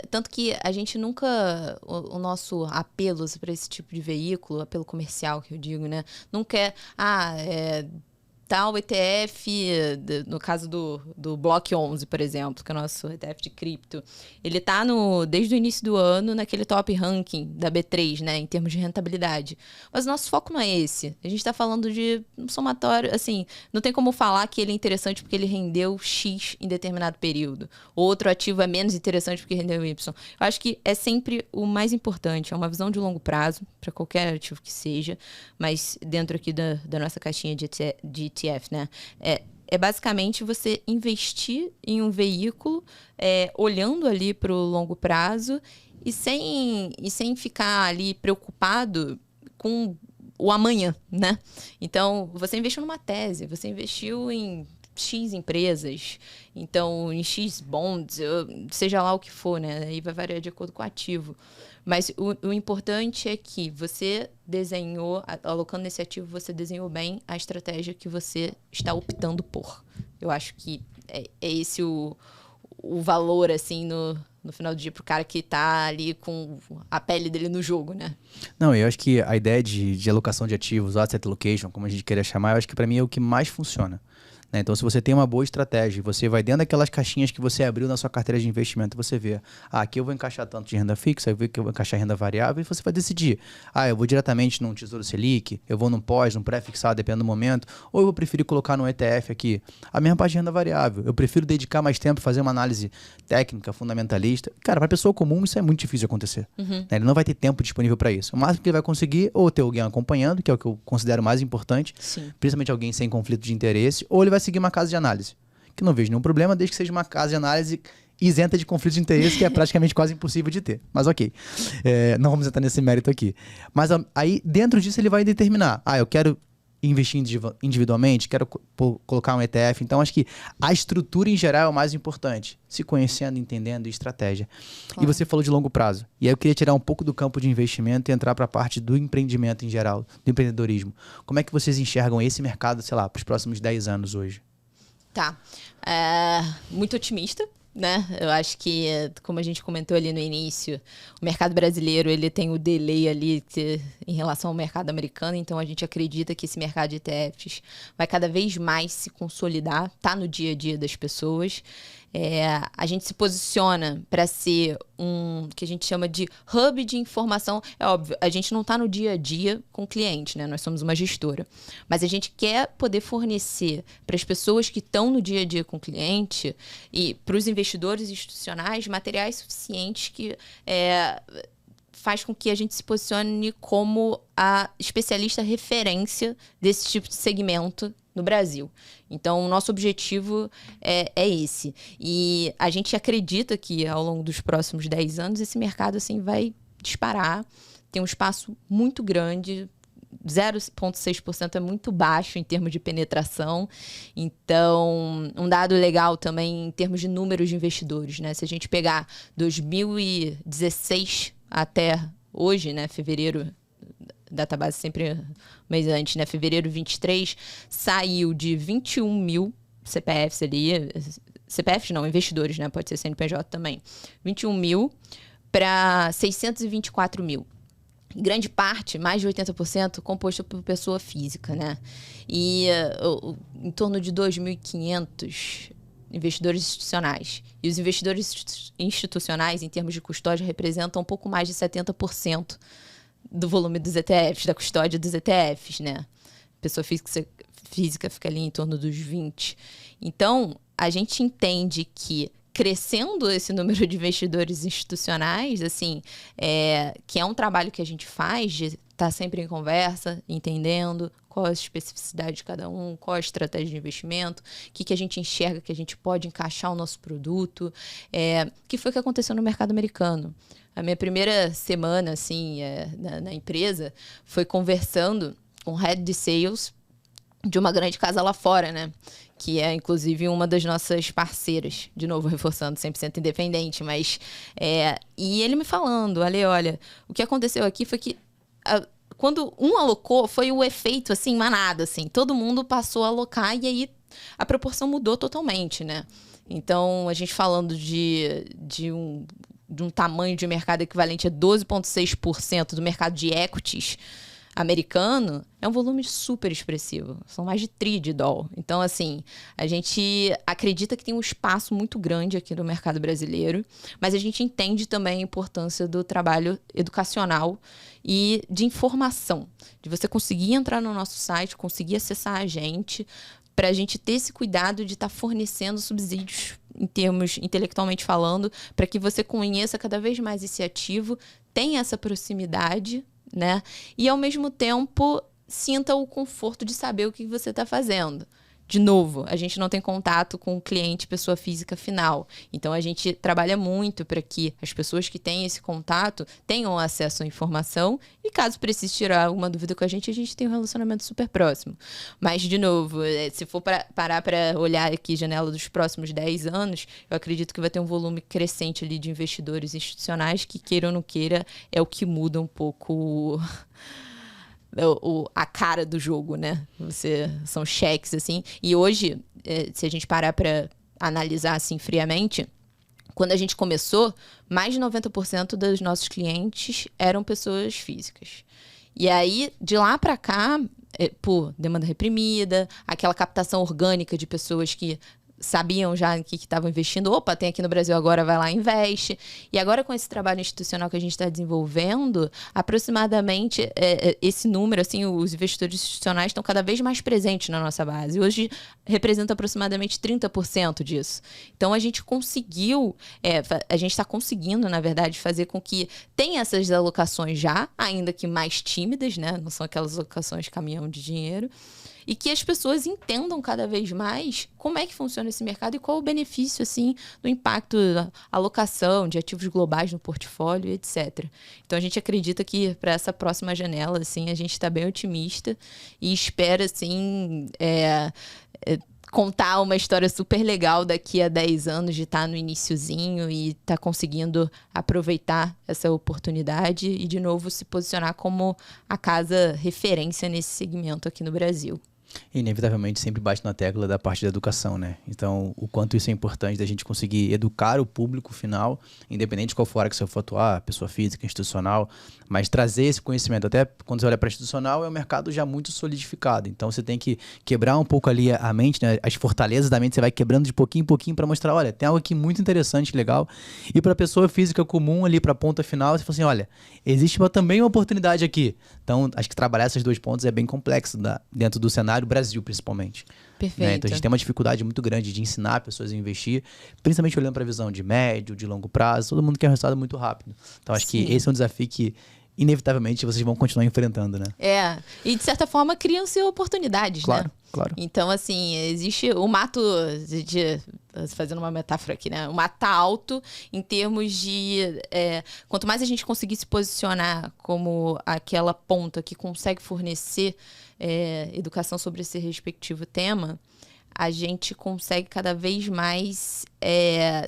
tanto que a gente nunca, o nosso apelo para esse tipo de veículo, apelo comercial que eu digo, né, nunca é, tal ETF, no caso do Block 11, por exemplo, que é o nosso ETF de cripto, ele está desde o início do ano naquele top ranking da B3, né, em termos de rentabilidade. Mas o nosso foco não é esse. A gente está falando de um somatório, assim, não tem como falar que ele é interessante porque ele rendeu X em determinado período. Outro ativo é menos interessante porque rendeu Y. Eu acho que é sempre o mais importante, é uma visão de longo prazo, para qualquer ativo que seja, mas dentro aqui da nossa caixinha de ETF, né? É basicamente você investir em um veículo olhando ali para o longo prazo e sem ficar ali preocupado com o amanhã, né? Então, você investiu numa tese, você investiu em X empresas, então em X bonds, seja lá o que for, né? Aí vai variar de acordo com o ativo. Mas o importante é que você desenhou, alocando nesse ativo, você desenhou bem a estratégia que você está optando por. Eu acho que é esse o valor, assim, no final do dia, pro cara que tá ali com a pele dele no jogo, né? Não, eu acho que a ideia de alocação de ativos, asset allocation, como a gente queria chamar, eu acho que para mim é o que mais funciona. Né? Então, se você tem uma boa estratégia, você vai dentro daquelas caixinhas que você abriu na sua carteira de investimento, você vê, aqui eu vou encaixar tanto de renda fixa, aqui eu vou encaixar renda variável, e você vai decidir, eu vou diretamente num Tesouro Selic, eu vou num pós, num pré-fixado, dependendo do momento, ou eu vou preferir colocar num ETF aqui, a mesma parte de renda variável, eu prefiro dedicar mais tempo, fazer uma análise técnica, fundamentalista. Cara, para pessoa comum isso é muito difícil de acontecer. Né? Ele não vai ter tempo disponível para isso. O máximo que ele vai conseguir, ou ter alguém acompanhando, que é o que eu considero mais importante, Sim. Principalmente alguém sem conflito de interesse, ou ele vai seguir uma casa de análise, que não vejo nenhum problema, desde que seja uma casa de análise isenta de conflito de interesse, que é praticamente quase impossível de ter. Mas ok, não vamos entrar nesse mérito aqui. Mas aí, dentro disso, ele vai determinar, eu quero investir individualmente, quero colocar um ETF. Então, acho que a estrutura em geral é o mais importante. Se conhecendo, entendendo, estratégia. Claro. E você falou de longo prazo. E aí eu queria tirar um pouco do campo de investimento e entrar para a parte do empreendimento em geral, do empreendedorismo. Como é que vocês enxergam esse mercado, sei lá, para os próximos 10 anos hoje? Tá. Muito otimista, né? Eu acho que, como a gente comentou ali no início, o mercado brasileiro ele tem o delay ali em relação ao mercado americano, então a gente acredita que esse mercado de ETFs vai cada vez mais se consolidar, tá no dia a dia das pessoas. A gente se posiciona para ser um que a gente chama de hub de informação. É óbvio, a gente não está no dia a dia com o cliente, né? Nós somos uma gestora. Mas a gente quer poder fornecer para as pessoas que estão no dia a dia com o cliente e para os investidores institucionais materiais suficientes que faz com que a gente se posicione como a especialista referência desse tipo de segmento no Brasil. Então, o nosso objetivo é esse. E a gente acredita que, ao longo dos próximos 10 anos, esse mercado assim, vai disparar. Tem um espaço muito grande. 0,6% é muito baixo em termos de penetração. Então, um dado legal também em termos de números de investidores, né? Se a gente pegar 2016 até hoje, né, fevereiro, database sempre um mês antes, né, fevereiro 23, saiu de 21 mil CPFs ali, CPFs não, investidores, né, pode ser CNPJ também, 21 mil para 624 mil. Grande parte, mais de 80%, composto por pessoa física, né? E em torno de 2.500 investidores institucionais. E os investidores institucionais, em termos de custódia, representam um pouco mais de 70% do volume dos ETFs, da custódia dos ETFs, né? Pessoa física fica ali em torno dos 20%. Então, a gente entende que crescendo esse número de investidores institucionais, assim, que é um trabalho que a gente faz de estar sempre em conversa, entendendo qual a especificidade de cada um, qual a estratégia de investimento, o que a gente enxerga que a gente pode encaixar o nosso produto, que foi o que aconteceu no mercado americano. A minha primeira semana, assim, na empresa, foi conversando com o head de sales de uma grande casa lá fora, né? Que é, inclusive, uma das nossas parceiras. De novo, reforçando, 100% independente. Mas, e ele me falando, Ale, olha, o que aconteceu aqui foi que quando um alocou, foi o efeito, assim, manada, assim. Todo mundo passou a alocar e aí a proporção mudou totalmente, né? Então, a gente falando de um tamanho de mercado equivalente a 12,6% do mercado de equities, americano, é um volume super expressivo. São mais de de dólar. Então, assim, a gente acredita que tem um espaço muito grande aqui no mercado brasileiro, mas a gente entende também a importância do trabalho educacional e de informação, de você conseguir entrar no nosso site, conseguir acessar a gente, para a gente ter esse cuidado de estar fornecendo subsídios em termos intelectualmente falando, para que você conheça cada vez mais esse ativo, tenha essa proximidade, né? E ao mesmo tempo sinta o conforto de saber o que você está fazendo. De novo, a gente não tem contato com o cliente, pessoa física final. Então, a gente trabalha muito para que as pessoas que têm esse contato tenham acesso à informação e, caso precise tirar alguma dúvida com a gente tem um relacionamento super próximo. Mas, de novo, se for parar para olhar aqui a janela dos próximos 10 anos, eu acredito que vai ter um volume crescente ali de investidores institucionais que, queira ou não queira, é o que muda um pouco a cara do jogo, né? São cheques, assim. E hoje, se a gente parar para analisar assim friamente, quando a gente começou, mais de 90% dos nossos clientes eram pessoas físicas. E aí, de lá para cá, por demanda reprimida, aquela captação orgânica de pessoas que sabiam já em que estavam investindo. Opa, tem aqui no Brasil agora, vai lá e investe. E agora, com esse trabalho institucional que a gente está desenvolvendo, aproximadamente esse número, assim, os investidores institucionais estão cada vez mais presentes na nossa base. Hoje, representa aproximadamente 30% disso. Então, a gente conseguiu, a gente está conseguindo, na verdade, fazer com que tenha essas alocações já, ainda que mais tímidas, né? Não são aquelas alocações caminhão de dinheiro. E que as pessoas entendam cada vez mais como é que funciona esse mercado e qual o benefício, assim, do impacto da alocação de ativos globais no portfólio, etc. Então, a gente acredita que para essa próxima janela, assim, a gente está bem otimista e espera, assim, contar uma história super legal daqui a 10 anos de estar no iniciozinho e estar conseguindo aproveitar essa oportunidade e, de novo, se posicionar como a casa referência nesse segmento aqui no Brasil. Inevitavelmente sempre bate na tecla da parte da educação, né? Então, o quanto isso é importante da gente conseguir educar o público final, independente de qual for a área que você for atuar, pessoa física, institucional, mas trazer esse conhecimento. Até quando você olha para institucional, é um mercado já muito solidificado. Então, você tem que quebrar um pouco ali a mente, né? As fortalezas da mente, você vai quebrando de pouquinho em pouquinho para mostrar, olha, tem algo aqui muito interessante, legal. E para a pessoa física comum ali, para a ponta final, você fala assim, olha, existe também uma oportunidade aqui. Então, acho que trabalhar esses dois pontos é bem complexo dentro do cenário Brasil, principalmente. Perfeito. Né? Então, a gente tem uma dificuldade muito grande de ensinar pessoas a investir, principalmente olhando para a visão de médio, de longo prazo. Todo mundo quer um resultado muito rápido. Então, acho que esse é um desafio que, inevitavelmente, vocês vão continuar enfrentando, né? E de certa forma criam-se oportunidades, claro, né? Claro. Então, assim, existe o mato, fazendo uma metáfora aqui, né? O mato tá alto em termos de... quanto mais a gente conseguir se posicionar como aquela ponta que consegue fornecer educação sobre esse respectivo tema, a gente consegue cada vez mais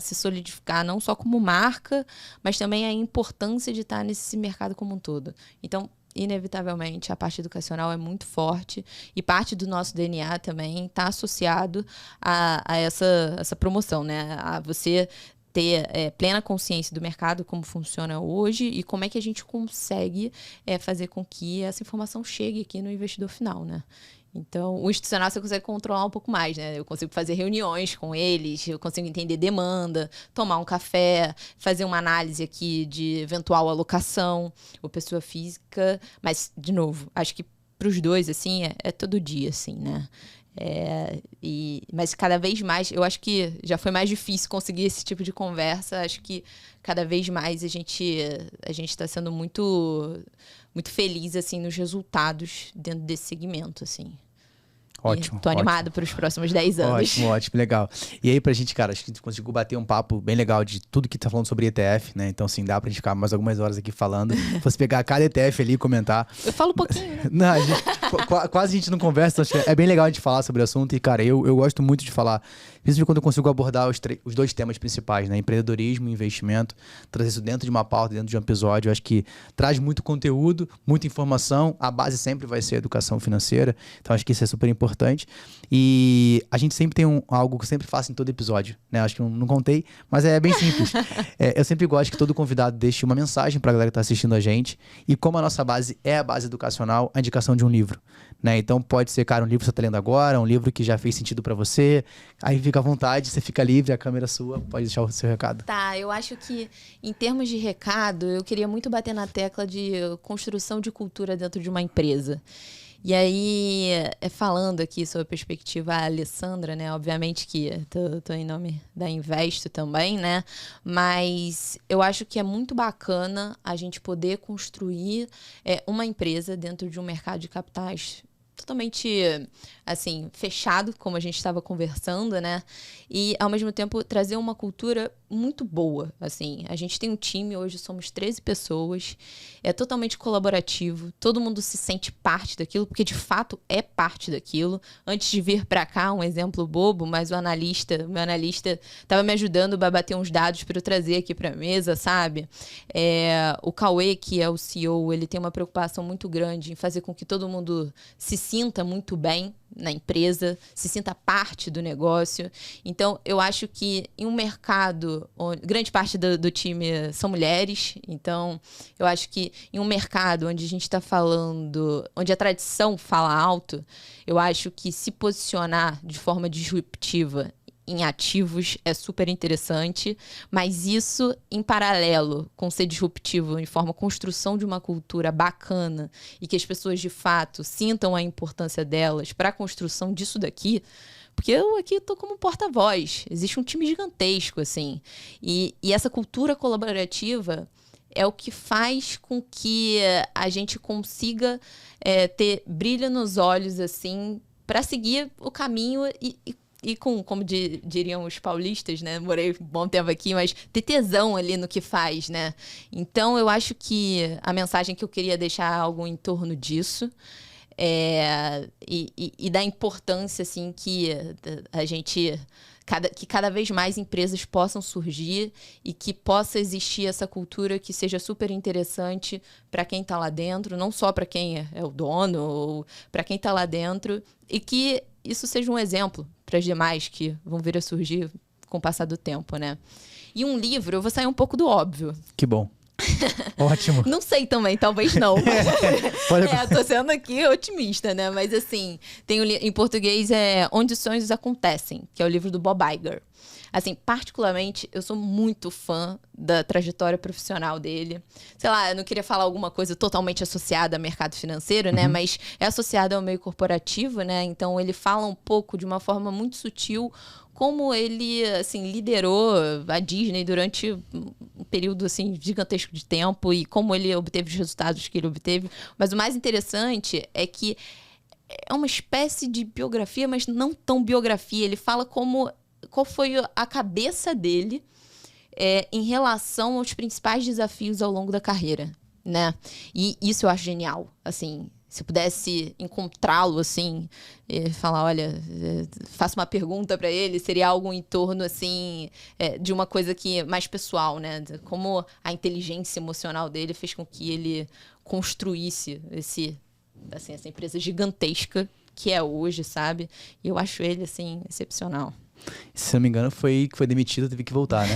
se solidificar, não só como marca, mas também a importância de estar nesse mercado como um todo. Então, inevitavelmente, a parte educacional é muito forte e parte do nosso DNA também está associado a essa promoção, né? A você ter plena consciência do mercado, como funciona hoje e como é que a gente consegue fazer com que essa informação chegue aqui no investidor final, né? Então, o institucional você consegue controlar um pouco mais, né? Eu consigo fazer reuniões com eles, eu consigo entender demanda, tomar um café, fazer uma análise aqui de eventual alocação, ou pessoa física. Mas, de novo, acho que para os dois, assim, é todo dia, assim, né? Mas cada vez mais, eu acho que já foi mais difícil conseguir esse tipo de conversa. Acho que cada vez mais a gente está sendo muito, muito feliz, assim, nos resultados dentro desse segmento, assim. Ótimo. Tô animado para os próximos 10 anos. Ótimo, legal. E aí, pra gente, cara, acho que a gente conseguiu bater um papo bem legal de tudo que tá falando sobre ETF, né? Então, assim, dá pra gente ficar mais algumas horas aqui falando. Se fosse pegar cada ETF ali e comentar. Eu falo um pouquinho, né? Não, quase a gente não conversa, então é bem legal a gente falar sobre o assunto. E, cara, eu gosto muito de falar, principalmente quando eu consigo abordar os dois temas principais, né? Empreendedorismo e investimento. Trazer isso dentro de uma pauta, dentro de um episódio. Eu acho que traz muito conteúdo, muita informação. A base sempre vai ser a educação financeira. Então, acho que isso é super importante. importante. E a gente sempre tem algo que eu sempre faço em todo episódio, né? Acho que eu não contei, mas é bem simples. Eu sempre gosto que todo convidado deixe uma mensagem pra galera que tá assistindo a gente. E como a nossa base é a base educacional, a indicação de um livro, né? Então pode ser, cara, um livro que você tá lendo agora, um livro que já fez sentido pra você. Aí fica à vontade, você fica livre, a câmera é sua, pode deixar o seu recado. Tá, eu acho que em termos de recado, eu queria muito bater na tecla de construção de cultura dentro de uma empresa. E aí, falando aqui sobre a perspectiva a Alessandra, né? Obviamente que tô em nome da Investo também, né? Mas eu acho que é muito bacana a gente poder construir uma empresa dentro de um mercado de capitais totalmente, assim, fechado, como a gente estava conversando, né? E, ao mesmo tempo, trazer uma cultura muito boa, assim. A gente tem um time, hoje somos 13 pessoas, é totalmente colaborativo, todo mundo se sente parte daquilo, porque, de fato, é parte daquilo. Antes de vir para cá, um exemplo bobo, mas meu analista estava me ajudando a bater uns dados para eu trazer aqui para a mesa, sabe? O Cauê, que é o CEO, ele tem uma preocupação muito grande em fazer com que todo mundo se sinta muito bem na empresa, se sinta parte do negócio. Então, eu acho que em um mercado onde grande parte do time são mulheres, então eu acho que em um mercado onde a gente está falando, onde a tradição fala alto, eu acho que se posicionar de forma disruptiva em ativos é super interessante, mas isso em paralelo com ser disruptivo em forma construção de uma cultura bacana e que as pessoas de fato sintam a importância delas para a construção disso daqui, porque eu aqui tô como porta-voz, existe um time gigantesco, assim, e essa cultura colaborativa é o que faz com que a gente consiga ter brilho nos olhos, assim, para seguir o caminho e como diriam os paulistas, né? Morei um bom tempo aqui, mas ter tesão ali no que faz, né? Então, eu acho que a mensagem que eu queria deixar é algo em torno disso. E da importância, assim, que a gente... que cada vez mais empresas possam surgir e que possa existir essa cultura que seja super interessante para quem está lá dentro, não só para quem é o dono, ou para quem está lá dentro, e que isso seja um exemplo para as demais que vão vir a surgir com o passar do tempo, né? E um livro, eu vou sair um pouco do óbvio. Que bom. Ótimo. Não sei também, talvez não. Tô sendo aqui otimista, né? Mas assim, tem em português Onde os Sonhos Acontecem, que é o livro do Bob Iger. Assim, particularmente, eu sou muito fã da trajetória profissional dele. Sei lá, eu não queria falar alguma coisa totalmente associada ao mercado financeiro, né? Mas é associada ao meio corporativo, né? Então, ele fala um pouco, de uma forma muito sutil, como ele, assim, liderou a Disney durante um período, assim, gigantesco de tempo e como ele obteve os resultados que ele obteve. Mas o mais interessante é que é uma espécie de biografia, mas não tão biografia. Ele fala qual foi a cabeça dele em relação aos principais desafios ao longo da carreira, né? E isso eu acho genial, assim... Se eu pudesse encontrá-lo, assim, falar, olha, faça uma pergunta para ele, seria algo em torno, assim, de uma coisa mais pessoal, né? Como a inteligência emocional dele fez com que ele construísse essa empresa gigantesca que é hoje, sabe? E eu acho ele, assim, excepcional. Se não me engano, foi demitido, teve que voltar, né?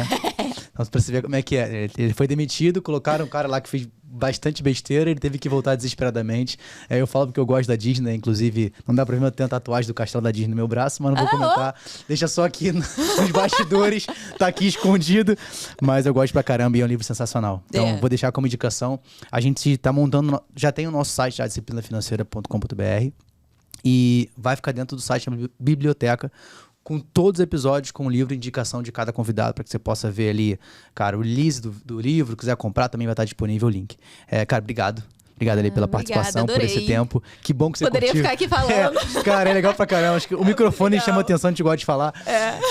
Então, pra você ver como é que é. Ele foi demitido, colocaram um cara lá que fez bastante besteira, ele teve que voltar desesperadamente. Eu falo porque eu gosto da Disney, inclusive, não dá pra ver, eu tenho a tatuagem do castelo da Disney no meu braço, mas não vou comentar. Deixa só aqui nos bastidores, tá aqui escondido. Mas eu gosto pra caramba e é um livro sensacional. Então, vou deixar como indicação. A gente tá montando, já tem o nosso site, disciplinafinanceira.com.br, e vai ficar dentro do site da biblioteca, com todos os episódios, com o livro e indicação de cada convidado, para que você possa ver ali, cara, o release do livro. Quiser comprar, também vai estar disponível o link. Cara, obrigado. Obrigado ali pela participação, adorei. por esse tempo. Que bom que você Poderia curtiu. Ficar aqui falando. Cara, é legal pra caramba. Acho que o microfone chama atenção, a gente gosta de falar.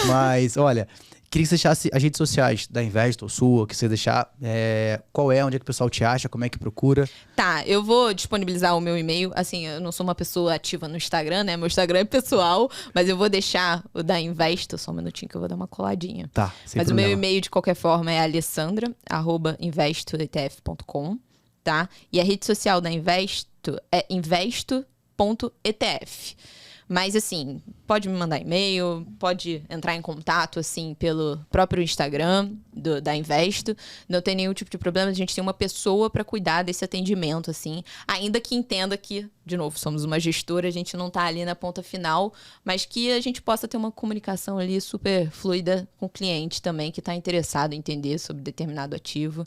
Mas, olha, queria que você deixasse as redes sociais da Investo, sua, que você deixar. Onde é que o pessoal te acha, como é que procura? Tá, eu vou disponibilizar o meu e-mail. Assim, eu não sou uma pessoa ativa no Instagram, né? Meu Instagram é pessoal, mas eu vou deixar o da Investo, só um minutinho que eu vou dar uma coladinha. Tá, sem mas problema. O meu e-mail, de qualquer forma, é alessandra@investoetf.com, tá? E a rede social da Investo é investo.etf. Mas, assim, pode me mandar e-mail, pode entrar em contato, assim, pelo próprio Instagram da Investo. Não tem nenhum tipo de problema. A gente tem uma pessoa para cuidar desse atendimento, assim. Ainda que entenda que, de novo, somos uma gestora, a gente não tá ali na ponta final, mas que a gente possa ter uma comunicação ali super fluida com o cliente também, que está interessado em entender sobre determinado ativo.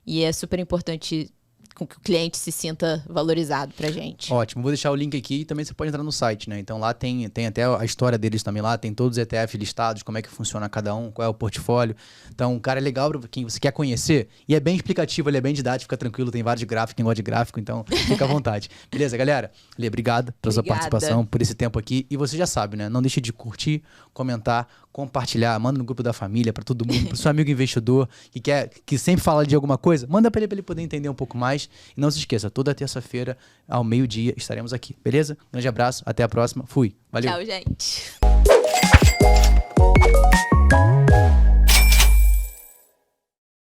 E é super importante com que o cliente se sinta valorizado pra gente. Ótimo, vou deixar o link aqui e também você pode entrar no site, né? Então lá tem até a história deles também lá, tem todos os ETF listados, como é que funciona cada um, qual é o portfólio. Então, o cara é legal pra quem você quer conhecer e é bem explicativo, ele é bem didático, fica tranquilo, tem vários gráficos, quem gosta de gráfico, então fica à vontade. Beleza, galera? Lê, obrigado pela sua participação, por esse tempo aqui. E você já sabe, né? Não deixe de curtir, comentar, compartilhar, manda no grupo da família, pra todo mundo, pro seu amigo investidor que sempre fala de alguma coisa, manda pra ele poder entender um pouco mais. E não se esqueça, toda terça-feira, ao meio-dia, estaremos aqui, beleza? Grande abraço, até a próxima, fui, valeu! Tchau, gente!